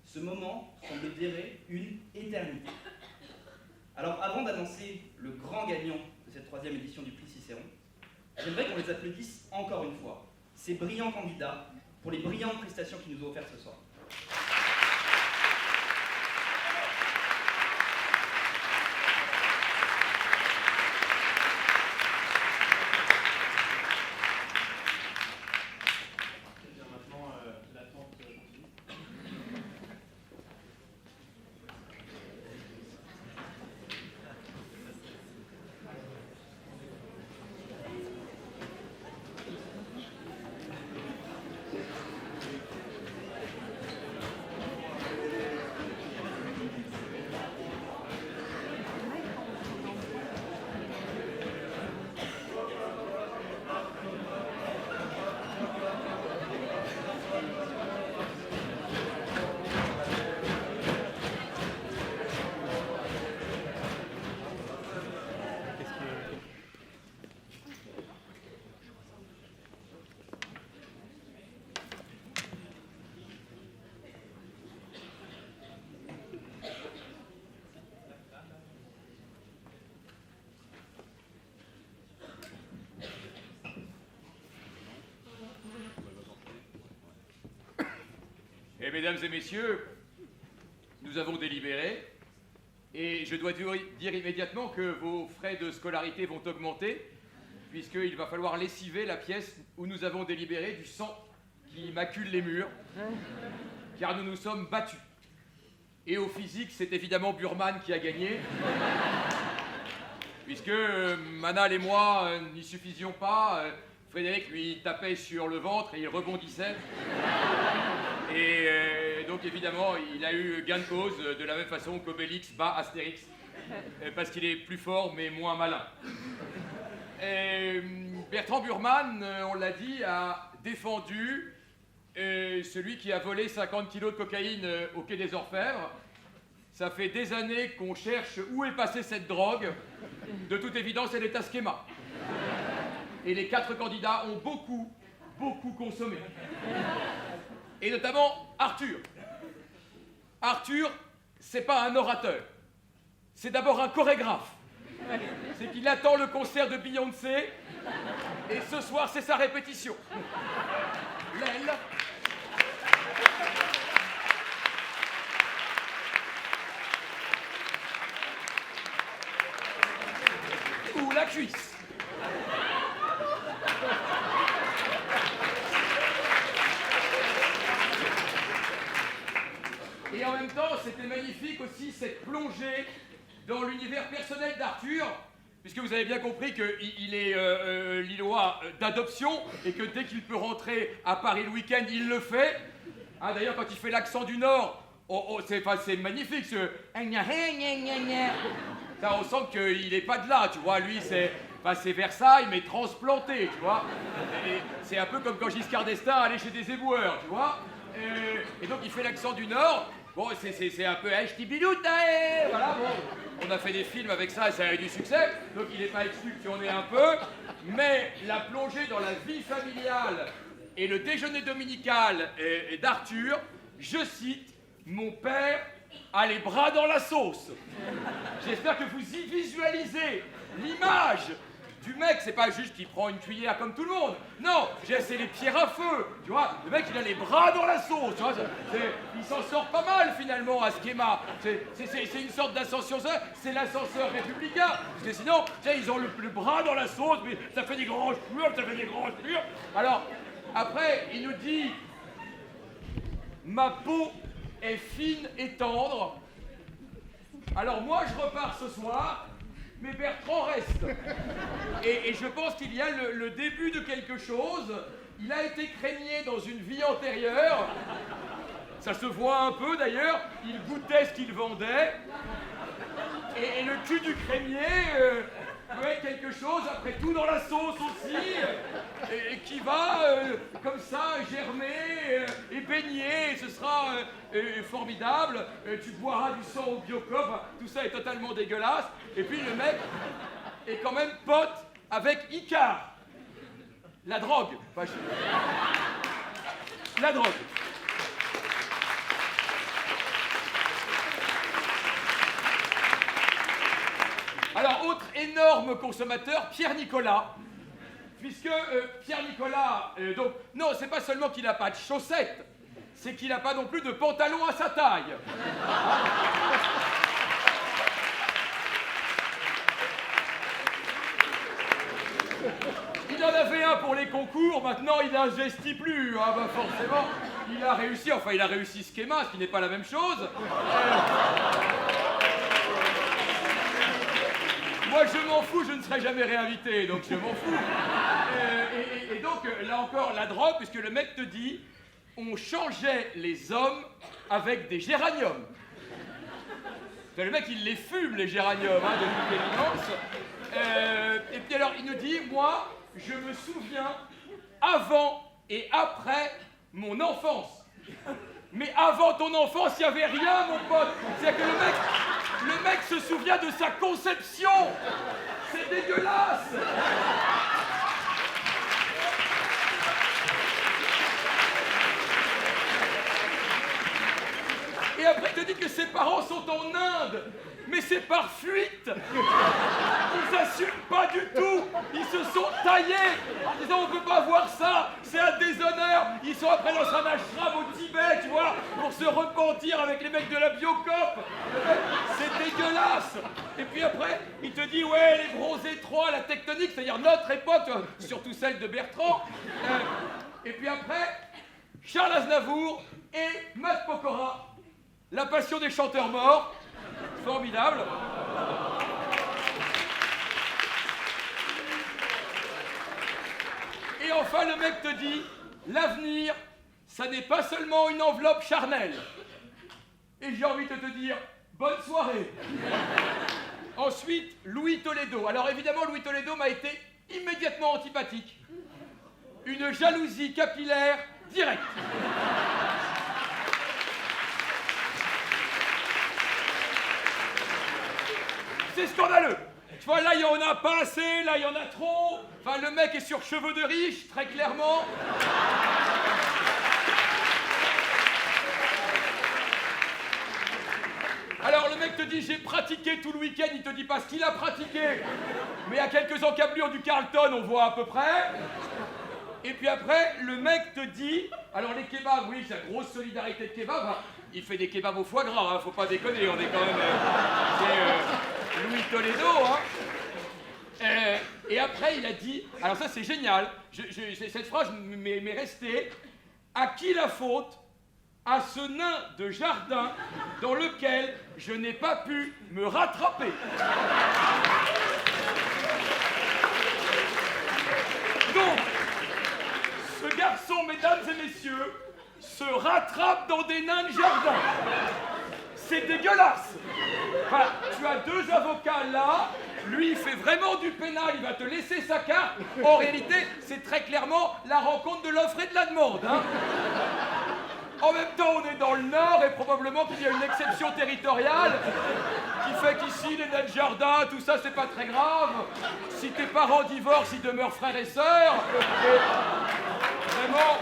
Ce moment semble durer une éternité. Alors avant d'annoncer le grand gagnant de cette 3e édition du prix Cicéron, j'aimerais qu'on les applaudisse encore une fois, ces brillants candidats, pour les brillantes prestations qu'ils nous ont offertes ce soir. Et mesdames et messieurs, nous avons délibéré et je dois dire immédiatement que vos frais de scolarité vont augmenter puisqu'il va falloir lessiver la pièce où nous avons délibéré du sang qui macule les murs car nous nous sommes battus. Et au physique, c'est évidemment Burman qui a gagné puisque Manal et moi n'y suffisions pas. Frédéric lui tapait sur le ventre et il rebondissait. Et donc évidemment, il a eu gain de cause de la même façon qu'Obélix bat Astérix, parce qu'il est plus fort mais moins malin. Et Bertrand Burman, on l'a dit, a défendu celui qui a volé 50 kilos de cocaïne au quai des Orfèvres. Ça fait des années qu'on cherche où est passée cette drogue. De toute évidence, elle est à Schema. Et les 4 candidats ont beaucoup consommé. Et notamment Arthur. Arthur, c'est pas un orateur. C'est d'abord un chorégraphe. C'est qu'il attend le concert de Beyoncé et ce soir, c'est sa répétition. L'aile. Ou la cuisse. Et en même temps, c'était magnifique aussi cette plongée dans l'univers personnel d'Arthur, puisque vous avez bien compris qu'il est lillois d'adoption et que dès qu'il peut rentrer à Paris le week-end, il le fait. Ah, d'ailleurs, quand il fait l'accent du Nord, c'est magnifique ce... Ça, on sent qu'il n'est pas de là, tu vois. Lui, c'est Versailles, mais transplanté, tu vois. C'est un peu comme quand Giscard d'Estaing allait chez des éboueurs, tu vois. Et donc, il fait l'accent du Nord. Bon, c'est un peu voilà, bon. On a fait des films avec ça et ça a eu du succès, donc il n'est pas exclu qu'il y en ait un peu. Mais la plongée dans la vie familiale Et le déjeuner dominical d'Arthur, je cite, « Mon père a les bras dans la sauce ». J'espère que vous y visualisez l'image du mec. C'est pas juste qu'il prend une cuillère comme tout le monde. Non, c'est les pierres à feu. Tu vois, le mec, il a les bras dans la sauce. Tu vois, il s'en sort pas mal, finalement, à Schema. C'est une sorte d'ascension. C'est l'ascenseur républicain. Parce que sinon, ils ont le bras dans la sauce, mais ça fait des grands cheveux, ça fait des grands cheveux. Alors, après, il nous dit « Ma peau est fine et tendre. » Alors moi, je repars ce soir, mais Bertrand reste. Et je pense qu'il y a le début de quelque chose. Il a été crémier dans une vie antérieure. Ça se voit un peu, d'ailleurs. Il goûtait ce qu'il vendait. Et le cul du crémier peut être quelque chose, après tout dans la sauce aussi, et qui va, comme ça, germer et baigner. Et ce sera formidable. Tu boiras du sang au Biocop. Tout ça est totalement dégueulasse. Et puis le mec est quand même pote avec Icar. La drogue. Enfin, la drogue. Alors, autre énorme consommateur, Pierre Nicolas. Puisque Pierre Nicolas, donc, non, c'est pas seulement qu'il n'a pas de chaussettes, c'est qu'il n'a pas non plus de pantalon à sa taille. Il en avait un pour les concours, maintenant il n'investit plus. Ah bah forcément, il a réussi Schema, ce qui n'est pas la même chose. Moi, je m'en fous, je ne serai jamais réinvité, donc je m'en fous. Et donc, là encore, la drogue, puisque le mec te dit, on changeait les hommes avec des géraniums. Le mec, il les fume, les géraniums, depuis l'évidence. Et puis alors, il nous dit, moi, je me souviens avant et après mon enfance. Mais avant ton enfance, il n'y avait rien, mon pote. C'est-à-dire que le mec se souvient de sa conception. C'est dégueulasse. Et après, il te dit que ses parents sont en Inde. Mais c'est par fuite. Ils n'assument pas du tout. Ils se sont taillés en disant on ne peut pas voir ça, c'est un déshonneur. Ils sont après dans un ashram au Tibet, tu vois, pour se repentir avec les mecs de la Biocop. C'est dégueulasse. Et puis après, il te dit ouais, les bronzés étroits, la tectonique, c'est-à-dire notre époque, surtout celle de Bertrand. Et puis après, Charles Aznavour et Matt Pokora, la passion des chanteurs morts. Formidable. Et enfin, le mec te dit, l'avenir, ça n'est pas seulement une enveloppe charnelle. Et j'ai envie de te dire, bonne soirée. Ensuite, Louis Toledo. Alors évidemment, Louis Toledo m'a été immédiatement antipathique. Une jalousie capillaire directe. C'est scandaleux. Tu vois, là, il y en a pas assez, là, il y en a trop. Enfin, le mec est sur cheveux de riche, très clairement. Alors, le mec te dit, j'ai pratiqué tout le week-end. Il te dit pas ce qu'il a pratiqué. Mais à quelques encablures du Carlton, on voit à peu près. Et puis après, le mec te dit, alors les kebabs, oui, c'est la grosse solidarité de kebab. Hein. Il fait des kebabs au foie gras, hein, faut pas déconner, on est quand même... c'est Louis Toledo, hein. Et après, il a dit, alors ça c'est génial, cette phrase m'est restée, à qui la faute? À ce nain de jardin dans lequel je n'ai pas pu me rattraper. Donc, ce garçon, mesdames et messieurs, se rattrape dans des nains de jardin. C'est dégueulasse. Enfin, tu as deux avocats là, lui il fait vraiment du pénal, il va te laisser sa carte. En réalité, c'est très clairement la rencontre de l'offre et de la demande. Hein. En même temps, on est dans le Nord et probablement qu'il y a une exception territoriale qui fait qu'ici, les nains de jardin, tout ça, c'est pas très grave. Si tes parents divorcent, ils demeurent frères et sœurs. Et également...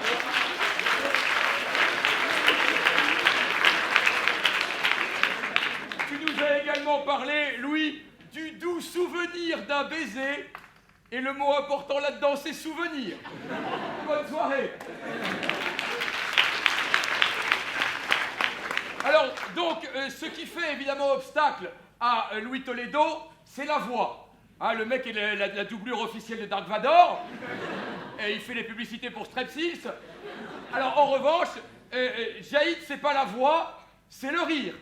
Tu nous as également parlé, Louis, du doux souvenir d'un baiser. Et le mot important là-dedans, c'est souvenir. Bonne soirée. Alors, donc, ce qui fait évidemment obstacle à Louis Toledo, c'est la voix. Hein, le mec est la doublure officielle de Dark Vador, et il fait les publicités pour Strepsils. Alors, en revanche, Jaïd, c'est pas la voix, c'est le rire.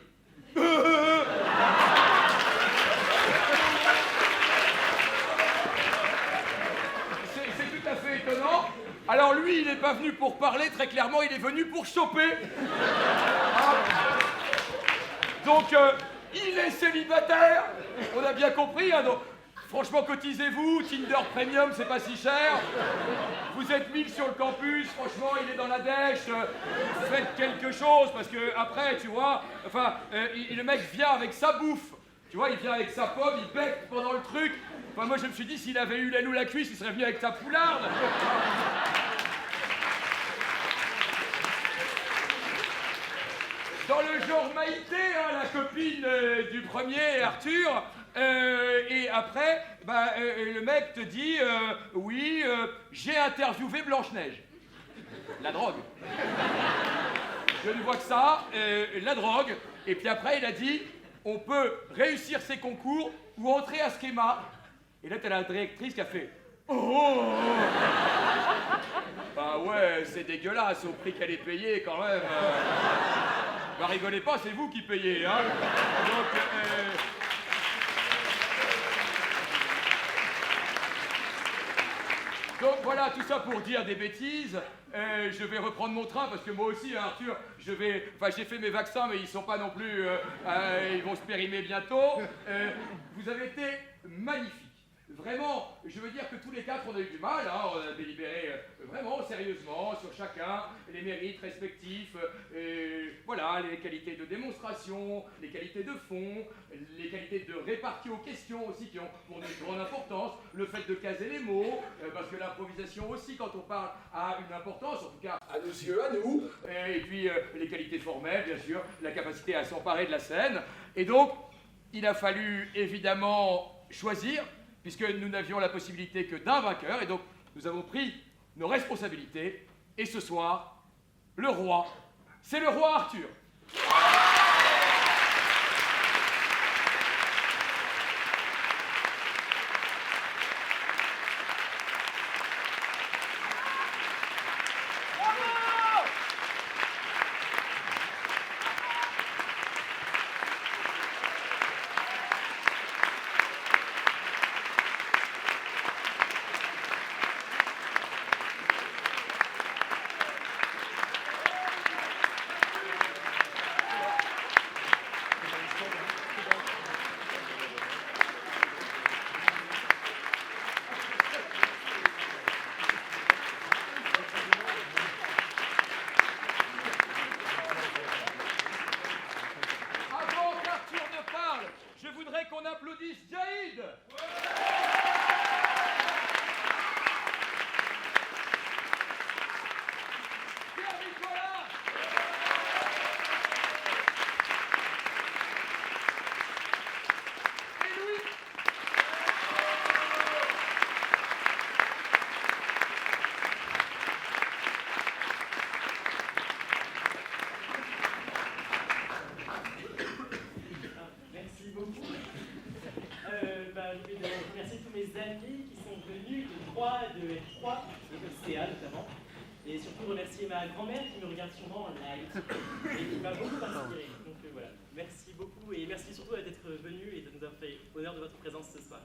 C'est tout à fait étonnant. Alors lui, il n'est pas venu pour parler, très clairement, il est venu pour choper. Donc, il est célibataire, on a bien compris, hein, donc, franchement, cotisez-vous, Tinder Premium, c'est pas si cher. Vous êtes 1000 sur le campus, franchement, il est dans la dèche. Faites quelque chose, parce que après, tu vois, enfin, le mec vient avec sa bouffe. Tu vois, il vient avec sa pomme, il bec pendant le truc. Enfin, moi, je me suis dit, s'il avait eu l'aile ou la cuisse, il serait venu avec sa poularde. Dans le genre Maïté, hein, la copine du premier, Arthur, et après, bah, le mec te dit, oui, j'ai interviewé Blanche-Neige. La drogue. Je ne vois que ça, la drogue. Et puis après, il a dit, on peut réussir ses concours ou entrer à Schema. Et là, t'as la directrice qui a fait, oh. Bah ouais, c'est dégueulasse au prix qu'elle est payée quand même. Bah rigolez pas, c'est vous qui payez, hein. Donc voilà, tout ça pour dire des bêtises. Je vais reprendre mon train parce que moi aussi, hein, Arthur, j'ai fait mes vaccins, mais ils sont pas non plus, ils vont se périmer bientôt. Vous avez été magnifiques. Vraiment, je veux dire que tous les quatre, on a eu du mal, hein, on a délibéré vraiment sérieusement sur chacun, les mérites respectifs, voilà, les qualités de démonstration, les qualités de fond, les qualités de répartie aux questions aussi qui ont pour nous une grande importance, le fait de caser les mots, parce que l'improvisation aussi, quand on parle, a une importance, en tout cas à nos yeux, à nous, et puis les qualités formelles, bien sûr, la capacité à s'emparer de la scène. Et donc, il a fallu évidemment choisir, puisque nous n'avions la possibilité que d'un vainqueur, et donc nous avons pris nos responsabilités, et ce soir, le roi, c'est le roi Arthur. Ma grand-mère qui me regarde sûrement en live et qui m'a beaucoup inspiré. Donc voilà, merci beaucoup et merci surtout d'être venu et de nous avoir fait honneur de votre présence ce soir.